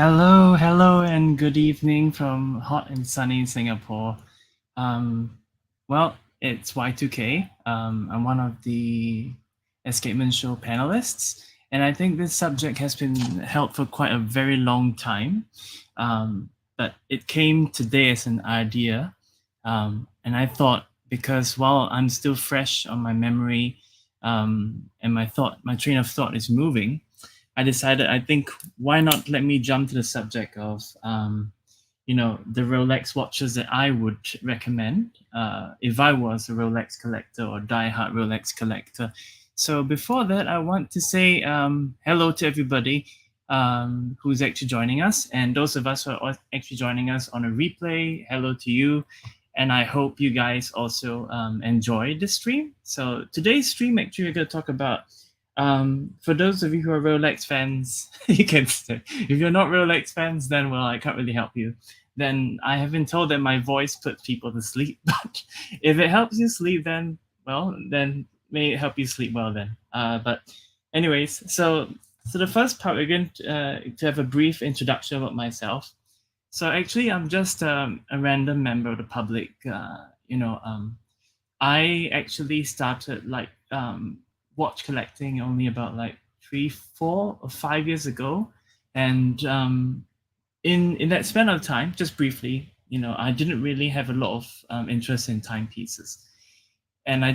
Hello, and good evening from hot and sunny Singapore. Um, well, it's Y2k. I'm one of the Escapement Show panelists, and I think this subject has been held for quite a very long time. But it came today as an idea, and I thought because while I'm still fresh on my memory, and my train of thought is moving, I decided, I think, why not let me jump to the subject of, the Rolex watches that I would recommend if I was a Rolex collector or die-hard Rolex collector. So before that, I want to say hello to everybody who's actually joining us, and those of us who are actually joining us on a replay. Hello to you, and I hope you guys also enjoy the stream. So today's stream, actually, we're going to talk about for those of you who are Rolex fans, you can stay. If you're not Rolex fans, then well, I can't really help you. Then I have been told that my voice puts people to sleep. But if it helps you sleep, then well, then may it help you sleep well then. But anyways, so the first part we're going to have a brief introduction about myself. So actually, I'm just a random member of the public. I actually started watch collecting only about like 3, 4, or 5 years ago, and in that span of time, just briefly, I didn't really have a lot of interest in timepieces, and I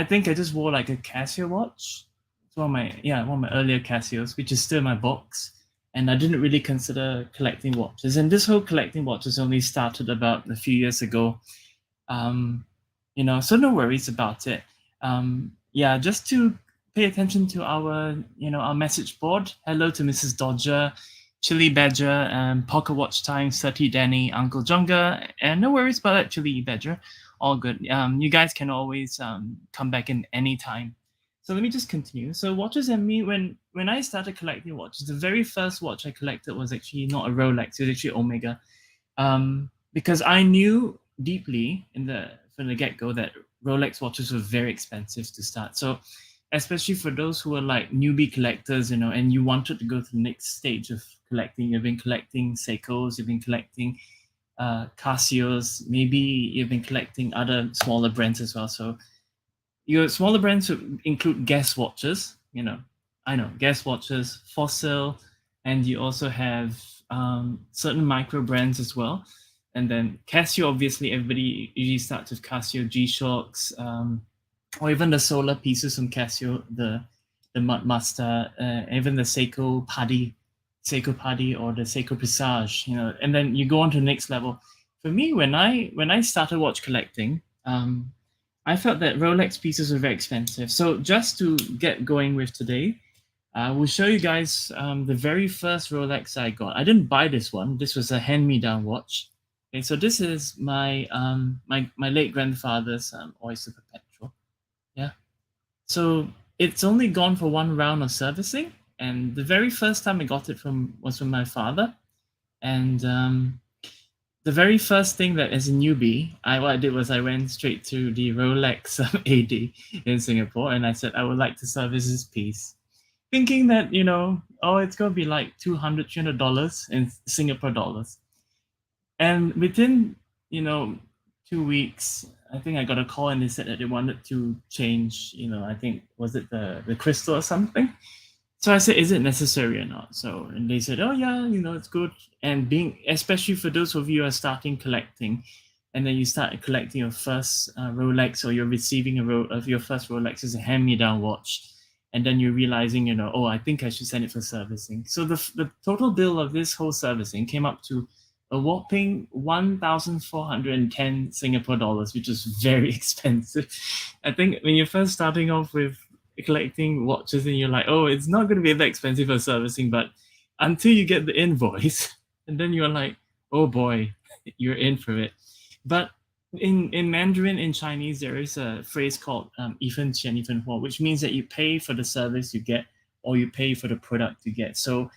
think I just wore like a Casio watch. It's one of my earlier Casios, which is still in my box, and I didn't really consider collecting watches. And this whole collecting watches only started about a few years ago. Um, so no worries about it. Yeah, just to pay attention to our message board. Hello to Mrs. Dodger, Chili Badger, Pocket Watch Time, 30 Danny, Uncle Jonga, and no worries about that, Chili Badger. All good. You guys can always come back in any time. So let me just continue. So watches and me, when I started collecting watches, the very first watch I collected was actually not a Rolex, it was actually Omega. Because I knew deeply from the get-go that Rolex watches were very expensive to start. So especially for those who are like newbie collectors, and you wanted to go to the next stage of collecting. You've been collecting Seikos, you've been collecting Casios, maybe you've been collecting other smaller brands as well. So your smaller brands would include Guess watches, I know, Guess watches, Fossil, and you also have certain micro brands as well. And then Casio, obviously, everybody usually starts with Casio G-Shocks, or even the solar pieces from Casio, the Yacht Master, even the Seiko Paddy, or the Seiko Presage, and then you go on to the next level. For me, when I started watch collecting, I felt that Rolex pieces were very expensive. So just to get going with today, I will show you guys the very first Rolex I got. I didn't buy this one. This was a hand-me-down watch. Okay, so this is my my late grandfather's Oyster Perpetual. Yeah. So it's only gone for one round of servicing, and the very first time I got it was from my father. And the very first thing that, as a newbie, what I did was I went straight to the Rolex AD in Singapore, and I said I would like to service this piece, thinking that it's gonna be like $200 in Singapore dollars. And within 2 weeks, I think I got a call and they said that they wanted to change. I think, was it the crystal or something? So I said, is it necessary or not? So, and they said, oh yeah, it's good. And especially for those of you who are starting collecting, and then you start collecting your first Rolex, or you're receiving of your first Rolex as a hand-me-down watch, and then you're realizing, oh, I think I should send it for servicing. So the total bill of this whole servicing came up to a whopping 1,410 Singapore dollars, which is very expensive. I think when you're first starting off with collecting watches and you're like, oh, it's not going to be that expensive for servicing, but until you get the invoice, and then you're like, oh boy, you're in for it. But in Mandarin, in Chinese, there is a phrase called 一分钱一分货, which means that you pay for the service you get, or you pay for the product you get. So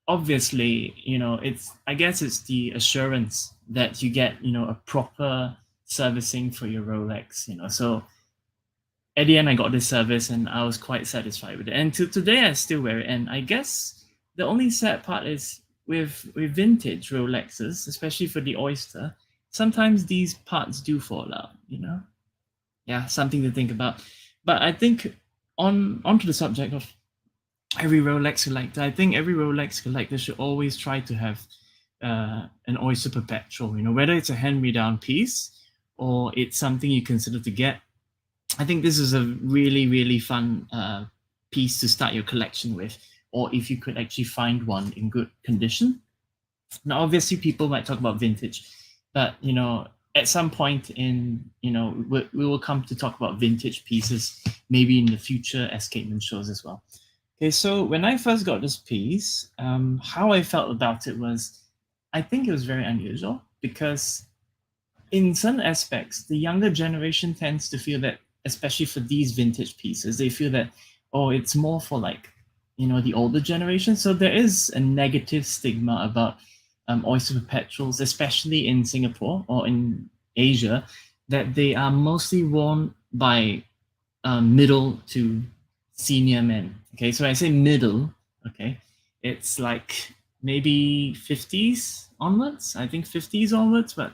obviously, I guess it's the assurance that you get, a proper servicing for your Rolex, So at the end, I got this service and I was quite satisfied with it. And to today, I still wear it. And I guess the only sad part is with vintage Rolexes, especially for the Oyster, sometimes these parts do fall out, you know? Yeah, something to think about. But I think onto the subject of every Rolex collector, I think every Rolex collector should always try to have an Oyster Perpetual, you know, whether it's a hand-me-down piece or it's something you consider to get. I think this is a really, really fun piece to start your collection with, or if you could actually find one in good condition. Now, obviously, people might talk about vintage, but, you know, at some point in, you know, we will come to talk about vintage pieces, maybe in the future escapement shows as well. Okay, so when I first got this piece, how I felt about it was, I think it was very unusual because in some aspects, the younger generation tends to feel that, especially for these vintage pieces, they feel that, oh, it's more for like, you know, the older generation. So there is a negative stigma about Oyster Perpetuals, especially in Singapore or in Asia, that they are mostly worn by middle to senior men. Okay, so I say middle, okay, it's like maybe 50s onwards, I think 50s onwards, but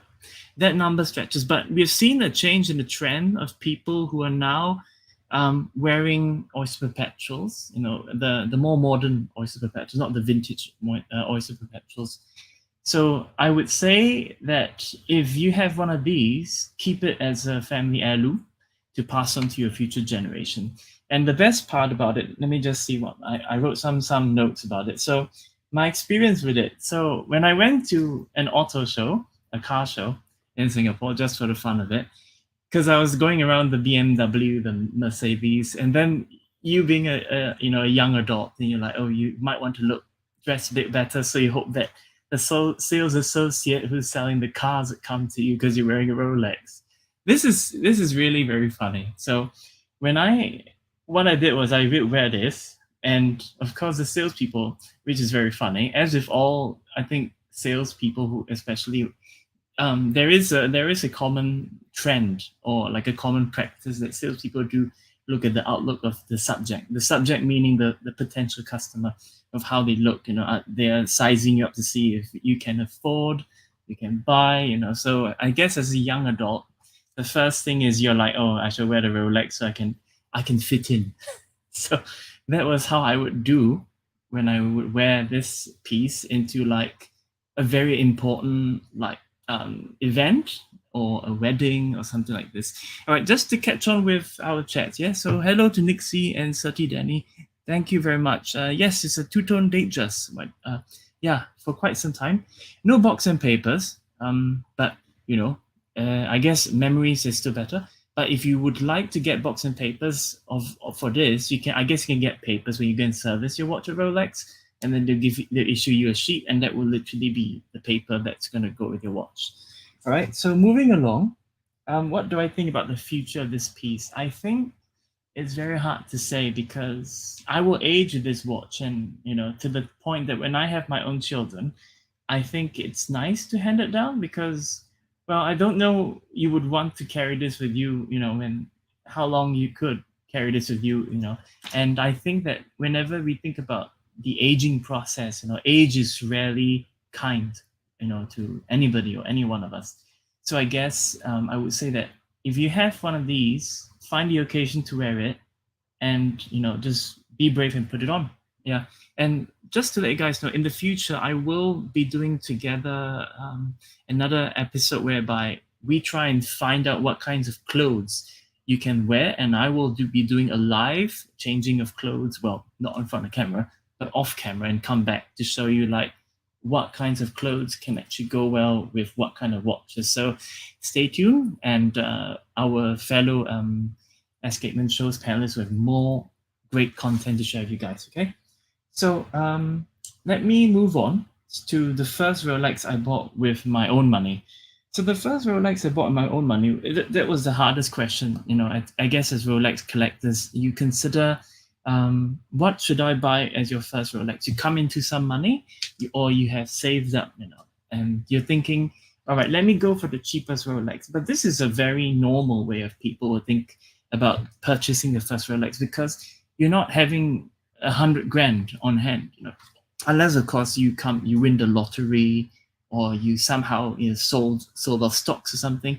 that number stretches. But we've seen a change in the trend of people who are now wearing Oyster Perpetuals, you know, the more modern Oyster Perpetuals, not the vintage Oyster Perpetuals. So I would say that if you have one of these, keep it as a family heirloom to pass on to your future generation. And the best part about it, let me just see what I wrote some notes about it. So my experience with it. So when I went to an auto show, a car show in Singapore, just for the fun of it, because I was going around the BMW, the Mercedes, and then you being a young adult, and you're like, oh, you might want to look dressed a bit better, so you hope that the sales associate who's selling the cars that come to you because you're wearing a Rolex. This is really very funny. So what I did was I would wear this, and of course the salespeople, which is very funny, as with all, I think, salespeople who especially there is a common trend or like a common practice that salespeople do look at the outlook of the subject. The subject meaning the potential customer, of how they look. You know, they are sizing you up to see if you can afford, you can buy. You know, so I guess as a young adult, the first thing is you're like, oh, I should wear the Rolex so I can fit in. So that was how I would do when I would wear this piece into like a very important like event or a wedding or something like this. All right, just to catch on with our chat. Yeah, so hello to Nixie and Sati Danny. Thank you very much. Yes, it's a two-tone Datejust. Yeah, for quite some time. No box and papers, but you know, I guess memories is still better. But if you would like to get box and papers for this, you can. I guess you can get papers when you go and service your watch at Rolex, and then they'll issue you a sheet, and that will literally be the paper that's going to go with your watch. All right. So moving along, what do I think about the future of this piece? I think it's very hard to say because I will age with this watch, and you know, to the point that when I have my own children, I think it's nice to hand it down because, well, I don't know, you would want to carry this with you, you know, and how long you could carry this with you, you know. And I think that whenever we think about the aging process, you know, age is rarely kind, you know, to anybody or any one of us. So I guess I would say that if you have one of these, find the occasion to wear it, and you know, just be brave and put it on. Yeah. And just to let you guys know, in the future, I will be doing together another episode whereby we try and find out what kinds of clothes you can wear, and I will be doing a live changing of clothes. Well, not in front of camera, but off camera, and come back to show you like what kinds of clothes can actually go well with what kind of watches. So stay tuned, and our fellow Escapement Shows panelists with more great content to share with you guys. Okay, so let me move on to the first Rolex I bought with my own money. So the first Rolex I bought with my own money, that was the hardest question. You know, I guess as Rolex collectors, you consider what should I buy as your first Rolex? You come into some money, or you have saved up, you know, and you're thinking, all right, let me go for the cheapest Rolex. But this is a very normal way of people who think about purchasing the first Rolex, because you're not having 100 grand on hand. You know, unless of course you win the lottery, or you somehow sold off stocks or something,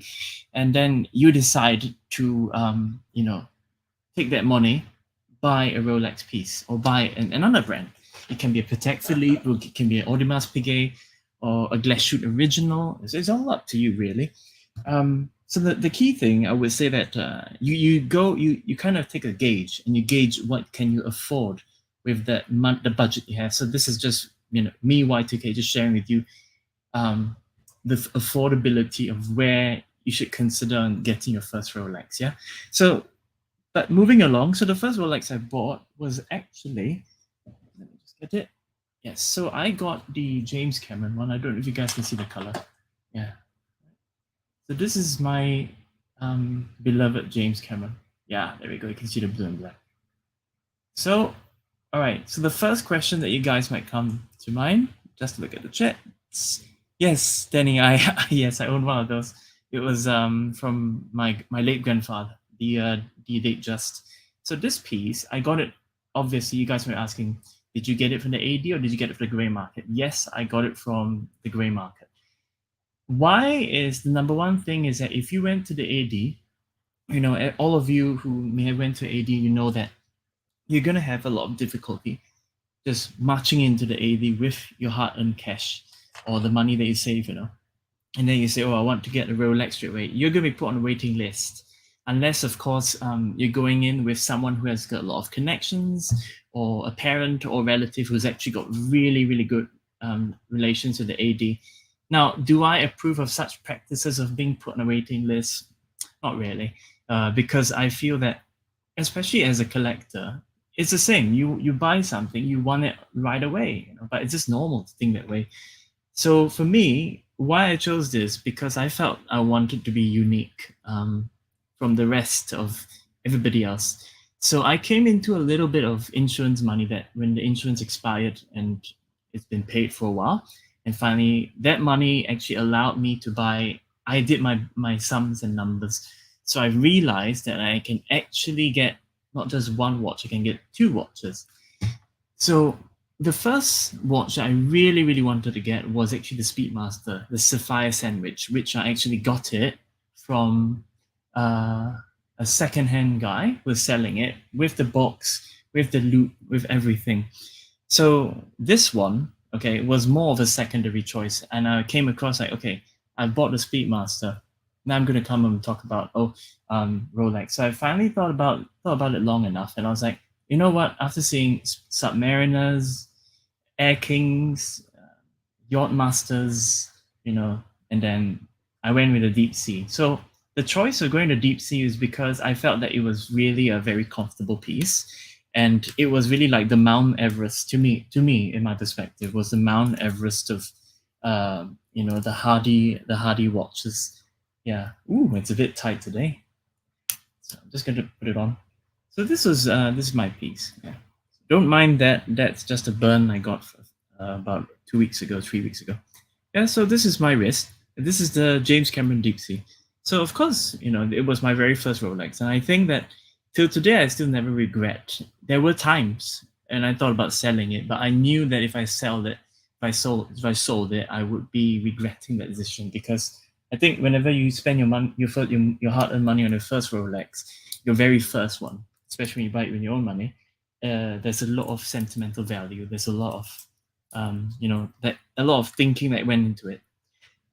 and then you decide to take that money, buy a Rolex piece, or buy another brand. It can be a Patek Philippe, or it can be an Audemars Piguet, or a Glashütte Original. It's all up to you, really. So the key thing, I would say that you kind of take a gauge, and you gauge what can you afford with the budget you have. So this is just me, Y2k, just sharing with you the affordability of where you should consider on getting your first Rolex. Yeah. So, but moving along, so the first Rolex I bought was actually, let me just get it. Yes, so I got the James Cameron one. I don't know if you guys can see the color. Yeah. So this is my beloved James Cameron. Yeah, there we go. You can see the blue and black. So, all right. So the first question that you guys might come to mind, just look at the chat. Yes, Danny, yes, I own one of those. It was from my late grandfather, the Datejust. So this piece, I got it. Obviously, you guys were asking, did you get it from the AD or did you get it from the grey market? Yes, I got it from the grey market. Why is the number one thing is that if you went to the AD, all of you who may have went to AD, you know that you're gonna have a lot of difficulty just marching into the AD with your hard-earned cash or the money that you save, and then you say, oh, I want to get a Rolex straight away. You're going to be put on a waiting list. Unless, of course, you're going in with someone who has got a lot of connections, or a parent or relative who's actually got really, really good relations with the AD. Now, do I approve of such practices of being put on a waiting list? Not really, because I feel that, especially as a collector, it's the same. You buy something, you want it right away, but it's just normal to think that way. So for me, why I chose this, because I felt I wanted to be unique from the rest of everybody else. So I came into a little bit of insurance money that when the insurance expired and it's been paid for a while, and finally that money actually allowed me to buy. I did my sums and numbers, so I realized that I can actually get not just one watch, I can get two watches. So the first watch I really, really wanted to get was actually the Speedmaster, the Sapphire Sandwich, which I actually got it from a second-hand guy who was selling it with the box, with the loop, with everything. So this one, okay, was more of a secondary choice. And I came across like, okay, I bought the Speedmaster. Now I'm going to come and talk about, Rolex. So I finally thought about it long enough. And I was like, you know what? After seeing Submariners, Air Kings, Yacht Masters, and then I went with the Deep Sea. So the choice of going to Deep Sea is because I felt that it was really a very comfortable piece, and it was really like the Mount Everest to me, in my perspective, was the Mount Everest of, the hardy watches. Yeah. Ooh, it's a bit tight today. So I'm just going to put it on. So this is my piece. Yeah. Don't mind that. That's just a burn I got about 3 weeks ago. Yeah. So this is my wrist. This is the James Cameron Deep Sea. So of course, it was my very first Rolex, and I think that till today I still never regret. There were times, and I thought about selling it, but I knew that if I sold it, if I sold it, I would be regretting that decision, because I think whenever you spend your money, your hard-earned money on your first Rolex, your very first one, especially when you buy it with your own money, there's a lot of sentimental value. There's a lot of, a lot of thinking that went into it.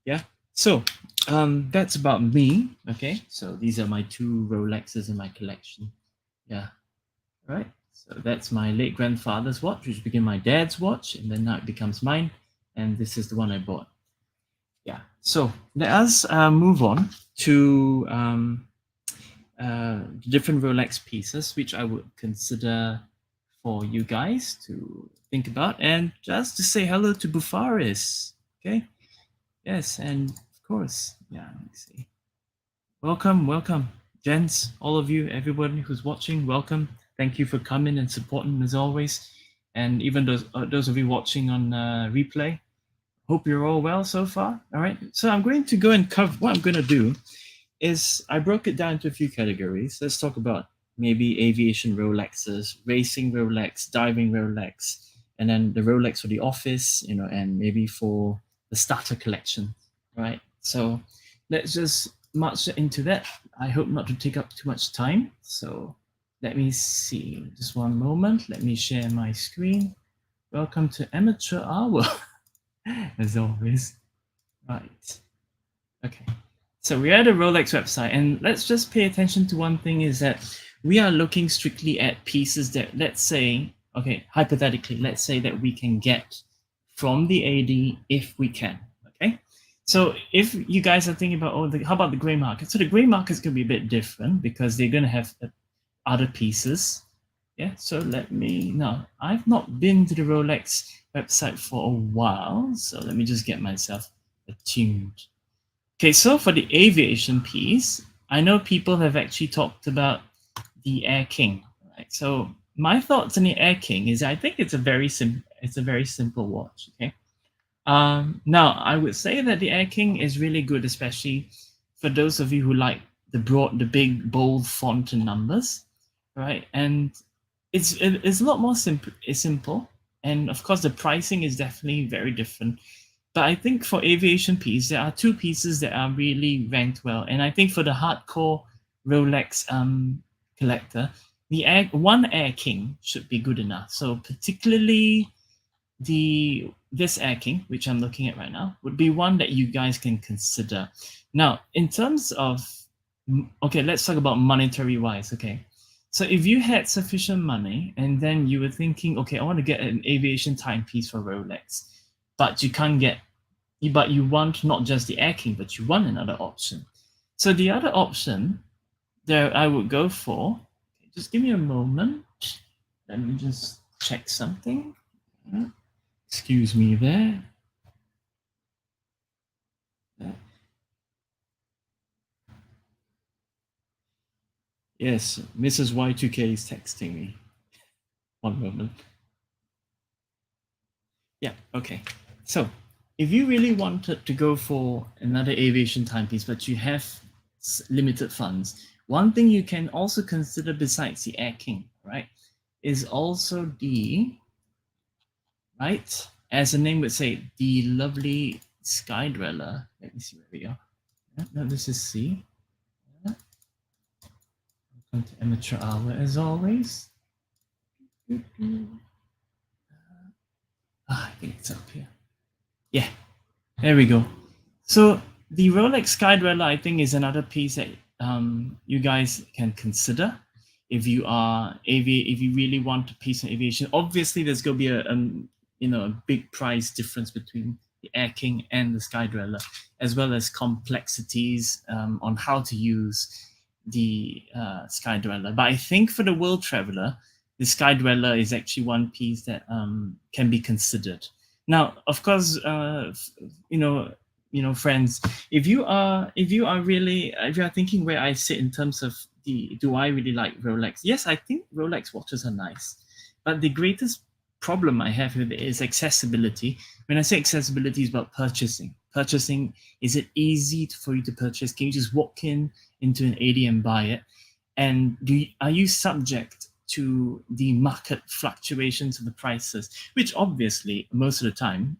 Yeah. So that's about me. Okay. So these are my two Rolexes in my collection. Yeah. All right. So that's my late grandfather's watch, which became my dad's watch, and then now it becomes mine. And this is the one I bought. Yeah. So let us move on to different Rolex pieces, which I would consider for you guys to think about, and just to say hello to Bufaris. Okay. Yes, and of course, yeah, let me see. Welcome, gents, all of you, everyone who's watching, welcome. Thank you for coming and supporting as always. And even those of you watching on replay, hope you're all well so far. All right, so I'm going to go and cover. What I'm going to do is I broke it down into a few categories. Let's talk about maybe aviation Rolexes, racing Rolex, diving Rolex, and then the Rolex for the office, and maybe for the starter collection, right? So let's just march into that. I hope not to take up too much time. So let me see, just one moment. Let me share my screen. Welcome to Amateur Hour, as always. Right. Okay. So we're at the Rolex website, and let's just pay attention to one thing, is that we are looking strictly at pieces that, let's say, okay, hypothetically, let's say that we can get from the AD if we can, okay? So if you guys are thinking about, how about the gray market? So the gray market is going to be a bit different because they're going to have other pieces. Yeah, so now I've not been to the Rolex website for a while, so let me just get myself attuned. Okay, so for the aviation piece, I know people have actually talked about the Air King, right? So my thoughts on the Air King is I think it's a very simple watch. Okay. Now I would say that the Air King is really good, especially for those of you who like the big bold font and numbers, right? And it's a lot more simple. It's simple, and of course the pricing is definitely very different. But I think for aviation piece, there are two pieces that are really ranked well. And I think for the hardcore Rolex collector, one Air King should be good enough. So particularly this Air King, which I'm looking at right now, would be one that you guys can consider. Now, in terms of, okay, let's talk about monetary wise. Okay. So if you had sufficient money and then you were thinking, okay, I want to get an aviation timepiece for Rolex, but you can't get, but you want not just the Air King, but you want another option. So the other option that I would go for, just give me a moment. Let me just check something. Excuse me there. Yes, Mrs. Y2k is texting me. One moment. Yeah, okay. So if you really wanted to go for another aviation timepiece, but you have limited funds, one thing you can also consider besides the Air King, right, is also right, as the name would say, the lovely Sky Dweller. Let me see where we are. No, this is C. Welcome to Amateur Hour, as always. I think it's up here. Yeah, there we go. So the Rolex Sky Dweller, I think, is another piece that you guys can consider if you really want a piece in aviation. Obviously, there's going to be a big price difference between the Air King and the Sky Dweller, as well as complexities on how to use the Sky Dweller. But I think for the world traveler, the Sky Dweller is actually one piece that can be considered. Now, of course, friends, if you are thinking where I sit in terms of do I really like Rolex? Yes, I think Rolex watches are nice, but the greatest problem I have with it is accessibility. When I say accessibility, it's about purchasing. Purchasing, is it easy for you to purchase? Can you just walk into an AD and buy it? And are you subject to the market fluctuations of the prices, which obviously most of the time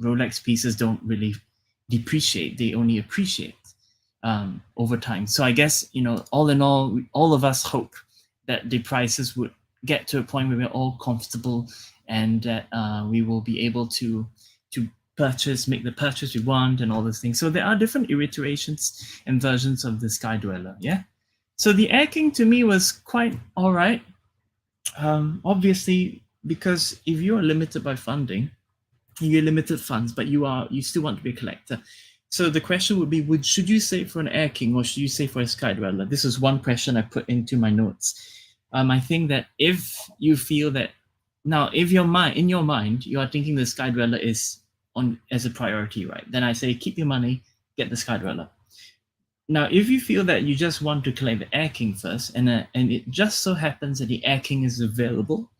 Rolex pieces don't really depreciate, they only appreciate over time. So I guess, all in all of us hope that the prices would get to a point where we're all comfortable and that we will be able to make the purchase we want and all those things. So there are different iterations and versions of the Sky Dweller. Yeah. So the Air King to me was quite all right. Obviously, because if you are limited by funding, you're limited funds, but you still want to be a collector. So the question would be, should you save for an Air King or should you save for a Sky Dweller? This is one question I put into my notes. I think that if you feel that now, if in your mind, you are thinking the Sky Dweller is on as a priority, right? Then I say keep your money, get the Sky Dweller. Now, if you feel that you just want to collect the Air King first, and it just so happens that the Air King is available,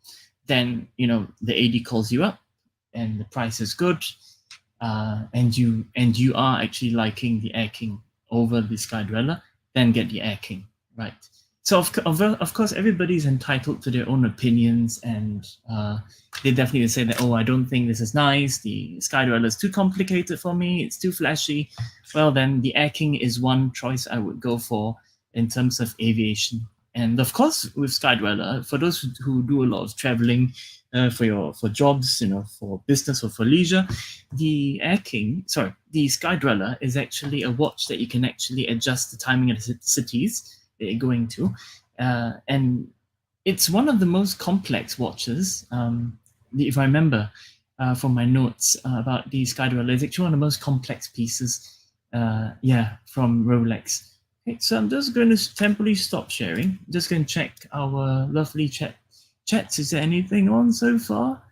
then the AD calls you up, and the price is good, and you are actually liking the Air King over the Sky Dweller, then get the Air King, right? So of course, everybody's entitled to their own opinions, and they definitely would say that, oh, I don't think this is nice. The Sky Dweller is too complicated for me. It's too flashy. Well, then the Air King is one choice I would go for in terms of aviation. And of course, with Sky Dweller, for those who do a lot of traveling for jobs, for business or for leisure, the Sky Dweller is actually a watch that you can actually adjust the timing of the cities that you're going to, and it's one of the most complex watches. If I remember from my notes about the Sky Dweller, it's actually one of the most complex pieces. From Rolex. Okay, so I'm just going to temporarily stop sharing. Just going to check our lovely chats. Is there anything on so far?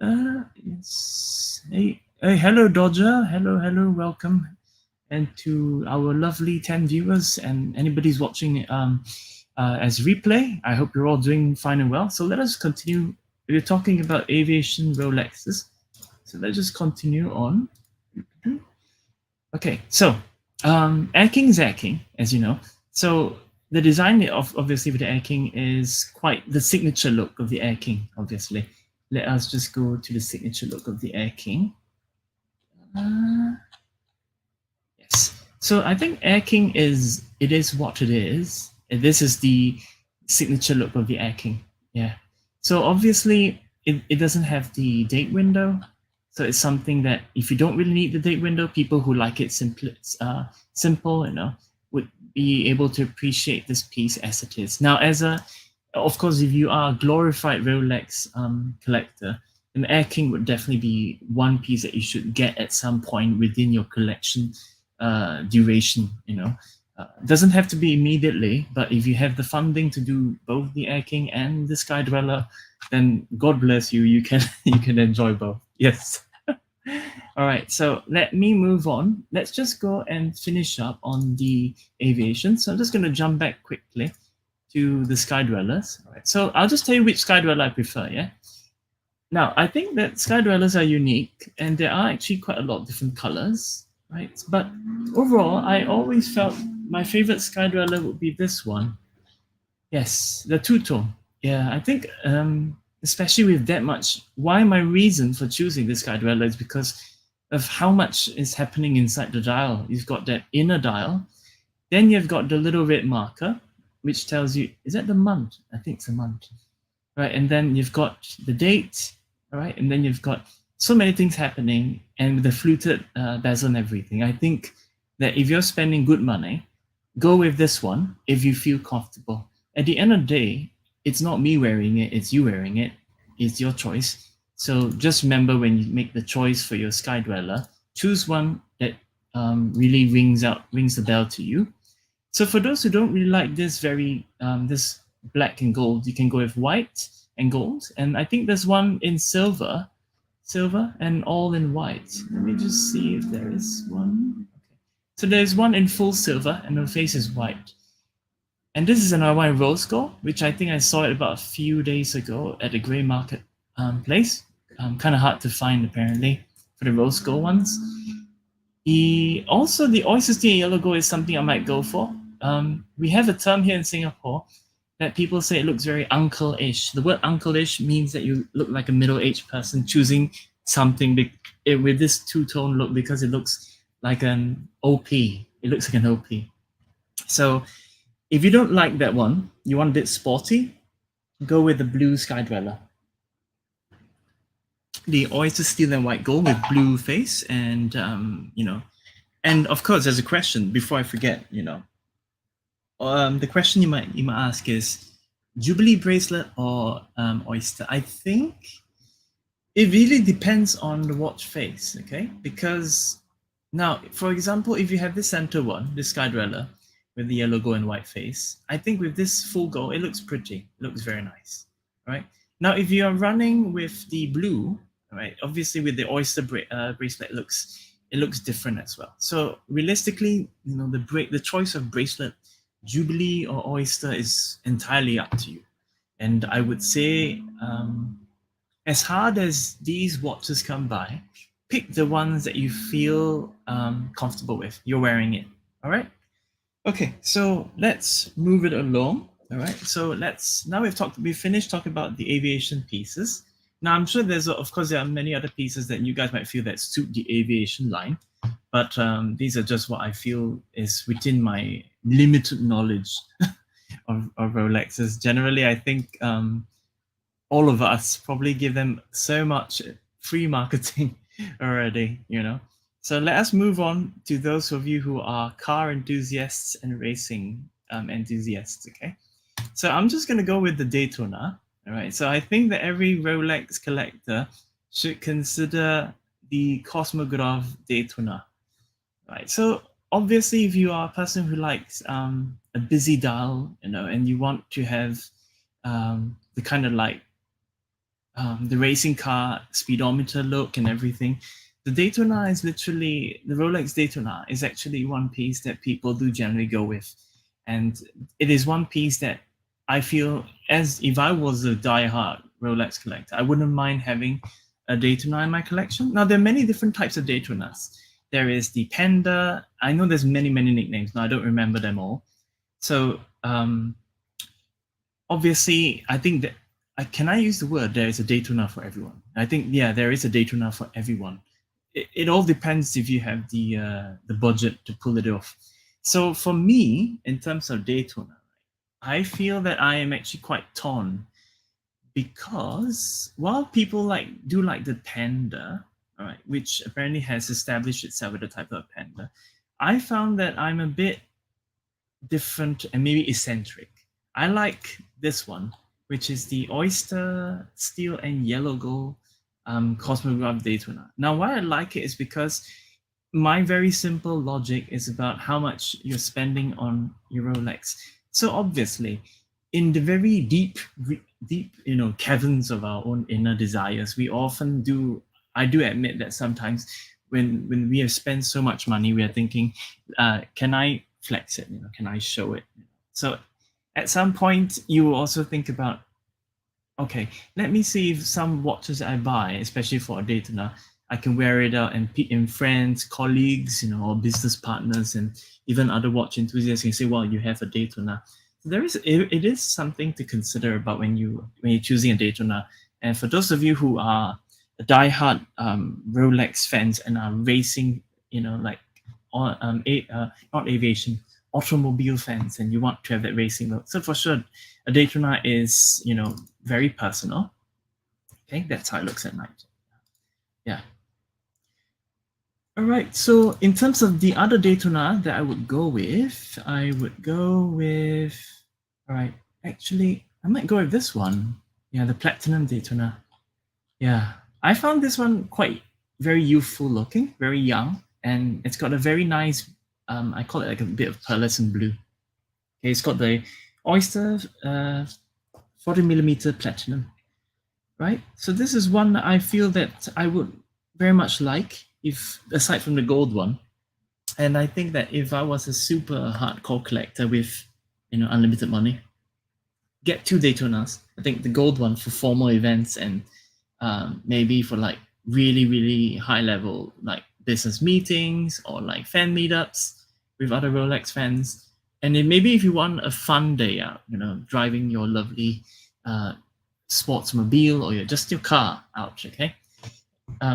Yes. Hey, hello, Dodger. Hello, welcome. And to our lovely 10 viewers and anybody's watching as replay, I hope you're all doing fine and well. So let us continue. We're talking about aviation Rolexes. So let's just continue on. Okay, so Air King is Air King, as you know. So the design obviously with the Air King is quite the signature look of the Air King, obviously. Let us just go to the signature look of the Air King. Yes. So I think Air King is what it is. This is the signature look of the Air King. Yeah. So obviously it doesn't have the date window. So it's something that if you don't really need the date window, people who like it simple, would be able to appreciate this piece as it is. Now, of course, if you are a glorified Rolex collector, an Air King would definitely be one piece that you should get at some point within your collection duration. It doesn't have to be immediately, but if you have the funding to do both the Air King and the Sky Dweller, then God bless you. You can enjoy both. Yes. All right. So let me move on. Let's just go and finish up on the aviation. So I'm just going to jump back quickly to the Sky Dwellers. All right. So I'll just tell you which Sky Dweller I prefer. Yeah. Now, I think that Sky Dwellers are unique, and there are actually quite a lot of different colors, right? But overall, I always felt my favorite Sky Dweller would be this one. Yes, the two-tone. Yeah, I think especially with that much, why my reason for choosing this Sky Dweller is because of how much is happening inside the dial. You've got that inner dial, then you've got the little red marker, which tells you, is that the month? I think it's a month. Right, and then you've got the date, all right, and then you've got so many things happening, and with the fluted bezel and everything. I think that if you're spending good money, go with this one if you feel comfortable. At the end of the day, it's not me wearing it, it's you wearing it. It's your choice. So just remember, when you make the choice for your Sky Dweller, choose one that really rings the bell to you. So for those who don't really like this this black and gold, you can go with white and gold. And I think there's one in silver and all in white. Let me just see if there is one. Okay. So there's one in full silver and the face is white. And this is another one, rose gold, which I think I saw it about a few days ago at the grey market place. Kind of hard to find apparently for the rose gold ones. Also the oyster steel yellow gold is something I might go for. We have a term here in Singapore that people say it looks very uncle-ish. The word uncle-ish means that you look like a middle-aged person choosing something with this two-tone look because it looks like an OP. It looks like an OP. So if you don't like that one, you want a bit sporty, go with the blue Sky Dweller. The oyster steel and white gold with blue face, and and of course, there's a question before I forget. The question you might ask is Jubilee bracelet or oyster. I think it really depends on the watch face, okay? Because now, for example, if you have this center one, this Sky Dweller with the yellow gold and white face, I think with this full gold, it looks pretty. It looks very nice, right? Now, if you are running with the blue, right, obviously with the oyster bracelet, it looks different as well. So realistically, the choice of bracelet, Jubilee or oyster, is entirely up to you. And I would say, as hard as these watches come by, pick the ones that you feel comfortable with. You're wearing it, all right? Okay, so let's move it along. All right, so we've finished talking about the aviation pieces. Now I'm sure of course there are many other pieces that you guys might feel that suit the aviation line, but these are just what I feel is within my limited knowledge of Rolexes. Generally, I think all of us probably give them so much free marketing already, you know. So let us move on to those of you who are car enthusiasts and racing enthusiasts, okay? So I'm just going to go with the Daytona. All right. So I think that every Rolex collector should consider the Cosmograph Daytona. Right. So obviously, if you are a person who likes a busy dial, you know, and you want to have the kind of like the racing car speedometer look and everything, the Rolex Daytona is actually one piece that people do generally go with. And it is one piece that I feel, as if I was a diehard Rolex collector, I wouldn't mind having a Daytona in my collection. Now, there are many different types of Daytonas. There is the Panda. I know there's many, many nicknames. Now, I don't remember them all. So, obviously, I think that can I use the word there is a Daytona for everyone? I think, yeah, there is a Daytona for everyone. It all depends if you have the budget to pull it off. So for me, in terms of Daytona, I feel that I am actually quite torn because while people do like the Panda, all right, which apparently has established itself with the type of Panda, I found that I'm a bit different and maybe eccentric. I like this one, which is the Oyster Steel and Yellow Gold Cosmograph Daytona. Now, why I like it is because my very simple logic is about how much you're spending on your Rolex. So obviously, in the very deep, caverns of our own inner desires, we often do. I do admit that sometimes when we have spent so much money, we are thinking, can I flex it? Can I show it? So at some point, you will also think about, okay, let me see if some watches I buy, especially for a Daytona, I can wear it out and in friends, colleagues, or business partners, and even other watch enthusiasts can say, "Well, you have a Daytona." So it is something to consider about when you're choosing a Daytona. And for those of you who are diehard Rolex fans and are racing, not aviation, automobile fans, and you want to have that racing look. So for sure, a Daytona is very personal. Okay, that's how it looks at night. Yeah. All right. So in terms of the other Daytona that I would go with, All right. Actually, I might go with this one. Yeah, the Platinum Daytona. Yeah, I found this one quite very youthful looking, very young, and it's got a very nice. I call it like a bit of pearlescent blue. Okay, it's got the Oyster 40mm platinum, right? So this is one that I feel that I would very much like, if aside from the gold one. And I think that if I was a super hardcore collector with unlimited money, get two Daytonas. I think the gold one for formal events and maybe for like really, really high level like business meetings or like fan meetups with other Rolex fans. And then maybe if you want a fun day out, driving your lovely sportsmobile or just your car out, okay?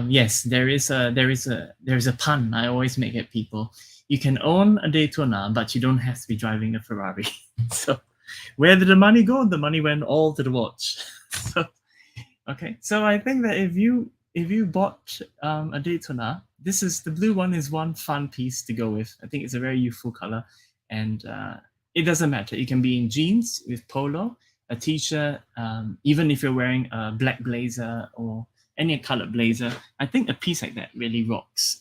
Yes, there is a pun I always make at people. You can own a Daytona, but you don't have to be driving a Ferrari. So where did the money go? The money went all to the watch. So okay, so I think that if you bought a Daytona, the blue one is one fun piece to go with. I think it's a very youthful color, and it doesn't matter. It can be in jeans with polo, a t-shirt, even if you're wearing a black blazer or any colored blazer. I think a piece like that really rocks.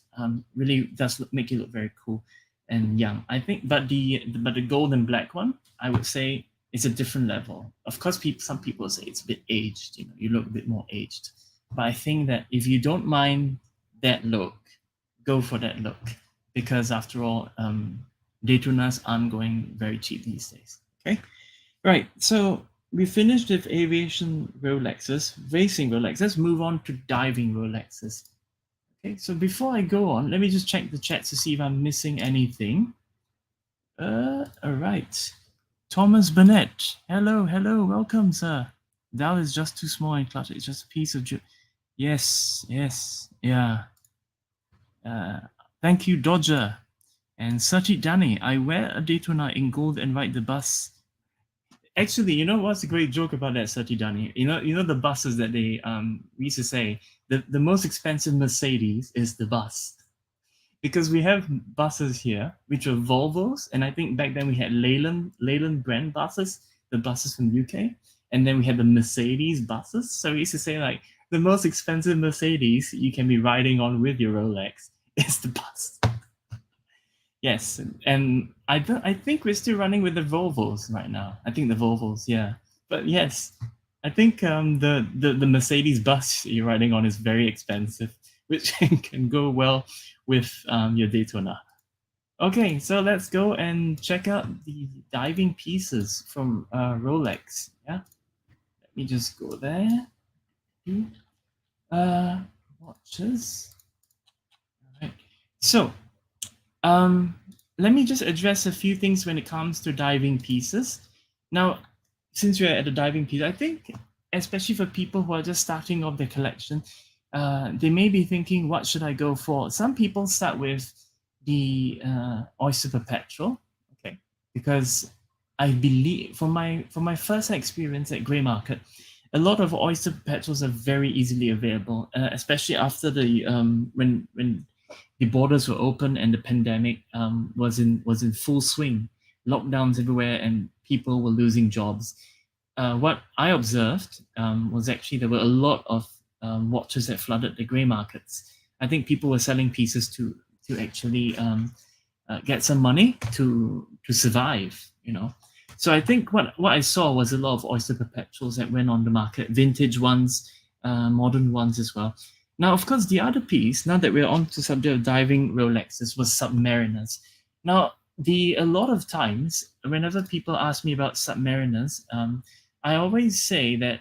Really does make you look very cool and young. I think, but the gold and black one, I would say, it's a different level. Of course, some people say it's a bit aged. You look a bit more aged. But I think that if you don't mind that look, go for that look, because after all, Daytonas aren't going very cheap these days. Okay, right. So we finished with aviation Rolexes, racing Rolexes. Let's move on to diving Rolexes. Okay, so before I go on, let me just check the chat to see if I'm missing anything. All right. Thomas Burnett. Hello, hello, welcome, sir. That is just too small and cluttered. It's just a piece of Yes, yes, yeah. Thank you, Dodger. And Sachit Dani. I wear a Daytona in gold and ride the bus. Actually, you know what's a great joke about that, Sachit Dani? You know the buses that they we used to say the most expensive Mercedes is the bus. Because we have buses here, which are Volvos, and I think back then we had Leyland brand buses, the buses from UK, and then we had the Mercedes buses. So we used to say like the most expensive Mercedes you can be riding on with your Rolex is the bus. Yes, and I think we're still running with the Volvos right now. I think the Volvos, yeah. But yes, I think the Mercedes bus you're riding on is very expensive, which can go well with your Daytona. Okay, so let's go and check out the diving pieces from Rolex. Yeah, let me just go there. Watches. All right. So, let me just address a few things when it comes to diving pieces. Now, since we're at the diving piece, I think especially for people who are just starting off their collection, they may be thinking, what should I go for? Some people start with the Oyster Perpetual, okay, because I believe from my first experience at Grey Market, a lot of Oyster Perpetuals are very easily available, especially after the when the borders were open and the pandemic was in full swing, lockdowns everywhere, and people were losing jobs. What I observed was actually there were a lot of watches that flooded the grey markets. I think people were selling pieces to actually get some money to survive. You know, so I think what I saw was a lot of Oyster Perpetuals that went on the market, vintage ones, modern ones as well. Now, of course, the other piece, now that we're on to subject of diving Rolexes, was Submariners. Now, a lot of times, whenever people ask me about Submariners, I always say that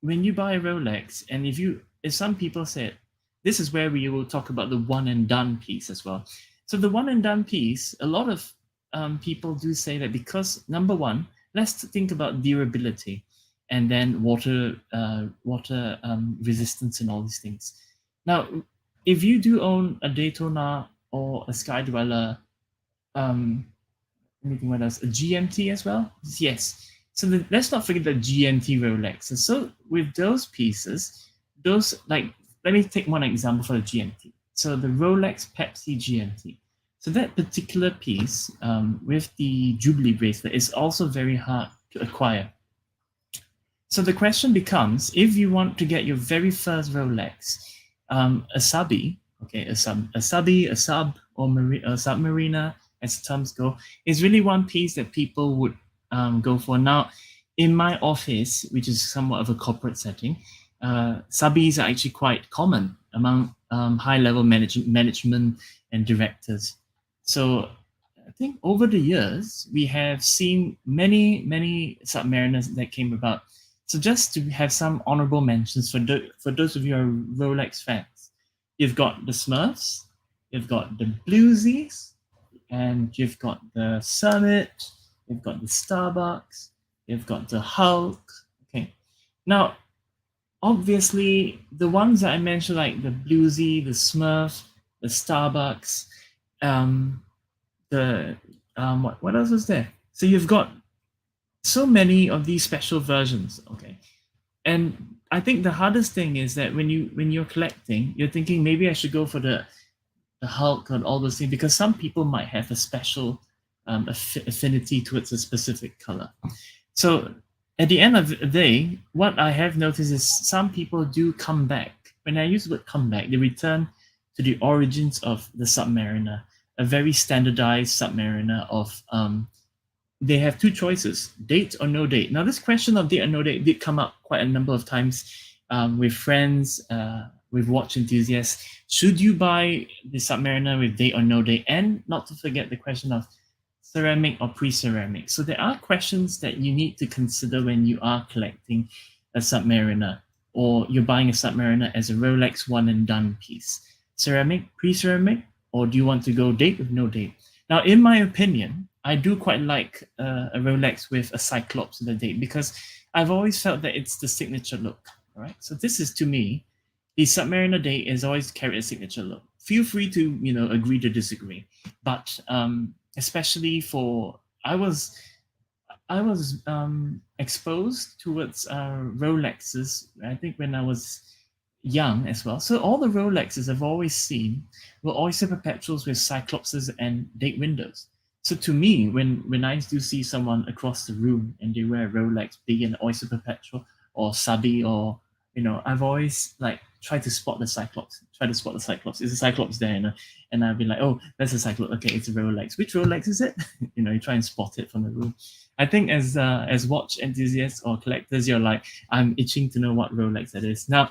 when you buy a Rolex, and if some people said, this is where we will talk about the one and done piece as well. So the one and done piece, a lot of people do say that because number one, let's think about durability, and then water resistance and all these things. Now, if you do own a Daytona or a Sky Dweller, anything what else, a GMT as well? Yes. So let's not forget the GMT Rolex. And so with those pieces, let me take one example for the GMT. So the Rolex Pepsi GMT. So that particular piece with the Jubilee bracelet is also very hard to acquire. So the question becomes, if you want to get your very first Rolex, a subby, okay, a sub, or a submariner, as terms go, is really one piece that people would go for. Now, in my office, which is somewhat of a corporate setting, subbies are actually quite common among high-level management and directors. So I think over the years, we have seen many submariners that came about. So just to have some honorable mentions for those of you who are Rolex fans, you've got the Smurfs, you've got the Bluesies, and you've got the Summit, you've got the Starbucks, you've got the Hulk. Okay, now obviously the ones that I mentioned, like the Bluesy, the Smurf, the Starbucks, what else was there? So you've got so many of these special versions, okay? And I think the hardest thing is that when you're collecting, you're thinking maybe I should go for the Hulk and all those things, because some people might have a special affinity towards a specific color. So at the end of the day, what I have noticed is some people do come back. When I use the word come back, they return to the origins of the Submariner, a very standardized Submariner of they have two choices, date or no date. Now, this question of date or no date did come up quite a number of times with friends, with watch enthusiasts. Should you buy the Submariner with date or no date? And not to forget the question of ceramic or pre-ceramic. So there are questions that you need to consider when you are collecting a Submariner, or you're buying a Submariner as a Rolex one and done piece. Ceramic, pre-ceramic, or do you want to go date with no date? Now, in my opinion, I do quite like a Rolex with a Cyclops in the date because I've always felt that it's the signature look. All right, so this is to me, the Submariner date has always carried a signature look. Feel free to agree to disagree, but especially for I was exposed towards Rolexes, I think, when I was young as well. So all the Rolexes I've always seen were Oyster Perpetuals with Cyclopses and date windows. So to me, when I do see someone across the room and they wear a Rolex, be an Oyster Perpetual or Subby, or I've always like tried to spot the Cyclops. Is a Cyclops there? And I've been like, oh, that's a Cyclops. Okay, it's a Rolex. Which Rolex is it? You try and spot it from the room. I think as watch enthusiasts or collectors, you're like, I'm itching to know what Rolex that is. Now,